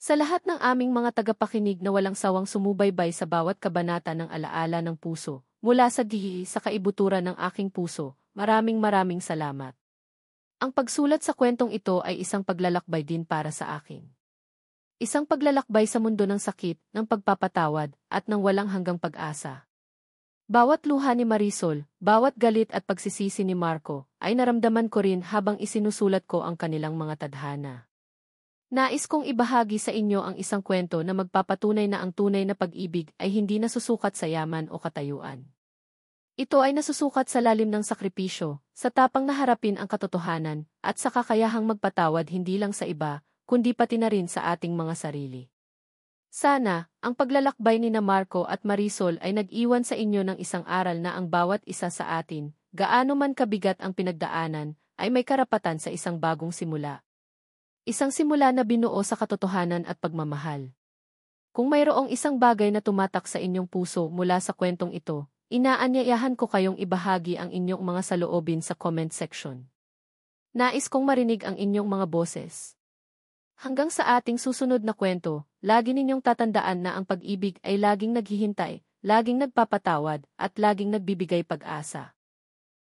Sa lahat ng aming mga tagapakinig na walang sawang sumubaybay sa bawat kabanata ng alaala ng puso, mula sa dihi sa kaibuturan ng aking puso, maraming salamat. Ang pagsulat sa kwentong ito ay isang paglalakbay din para sa akin. Isang paglalakbay sa mundo ng sakit, ng pagpapatawad, at ng walang hanggang pag-asa. Bawat luha ni Marisol, bawat galit at pagsisisi ni Marco, ay naramdaman ko rin habang isinusulat ko ang kanilang mga tadhana. Nais kong ibahagi sa inyo ang isang kwento na magpapatunay na ang tunay na pag-ibig ay hindi nasusukat sa yaman o katayuan. Ito ay nasusukat sa lalim ng sakripisyo, sa tapang na harapin ang katotohanan, at sa kakayahang magpatawad hindi lang sa iba, kundi pati na rin sa ating mga sarili. Sana, ang paglalakbay ni na Marco at Marisol ay nag-iwan sa inyo ng isang aral na ang bawat isa sa atin, gaano man kabigat ang pinagdaanan, ay may karapatan sa isang bagong simula. Isang simula na binuo sa katotohanan at pagmamahal. Kung mayroong isang bagay na tumatak sa inyong puso mula sa kwentong ito, inaanyayahan ko kayong ibahagi ang inyong mga saloobin sa comment section. Nais kong marinig ang inyong mga boses. Hanggang sa ating susunod na kwento, lagi ninyong tatandaan na ang pag-ibig ay laging naghihintay, laging nagpapatawad, at laging nagbibigay pag-asa.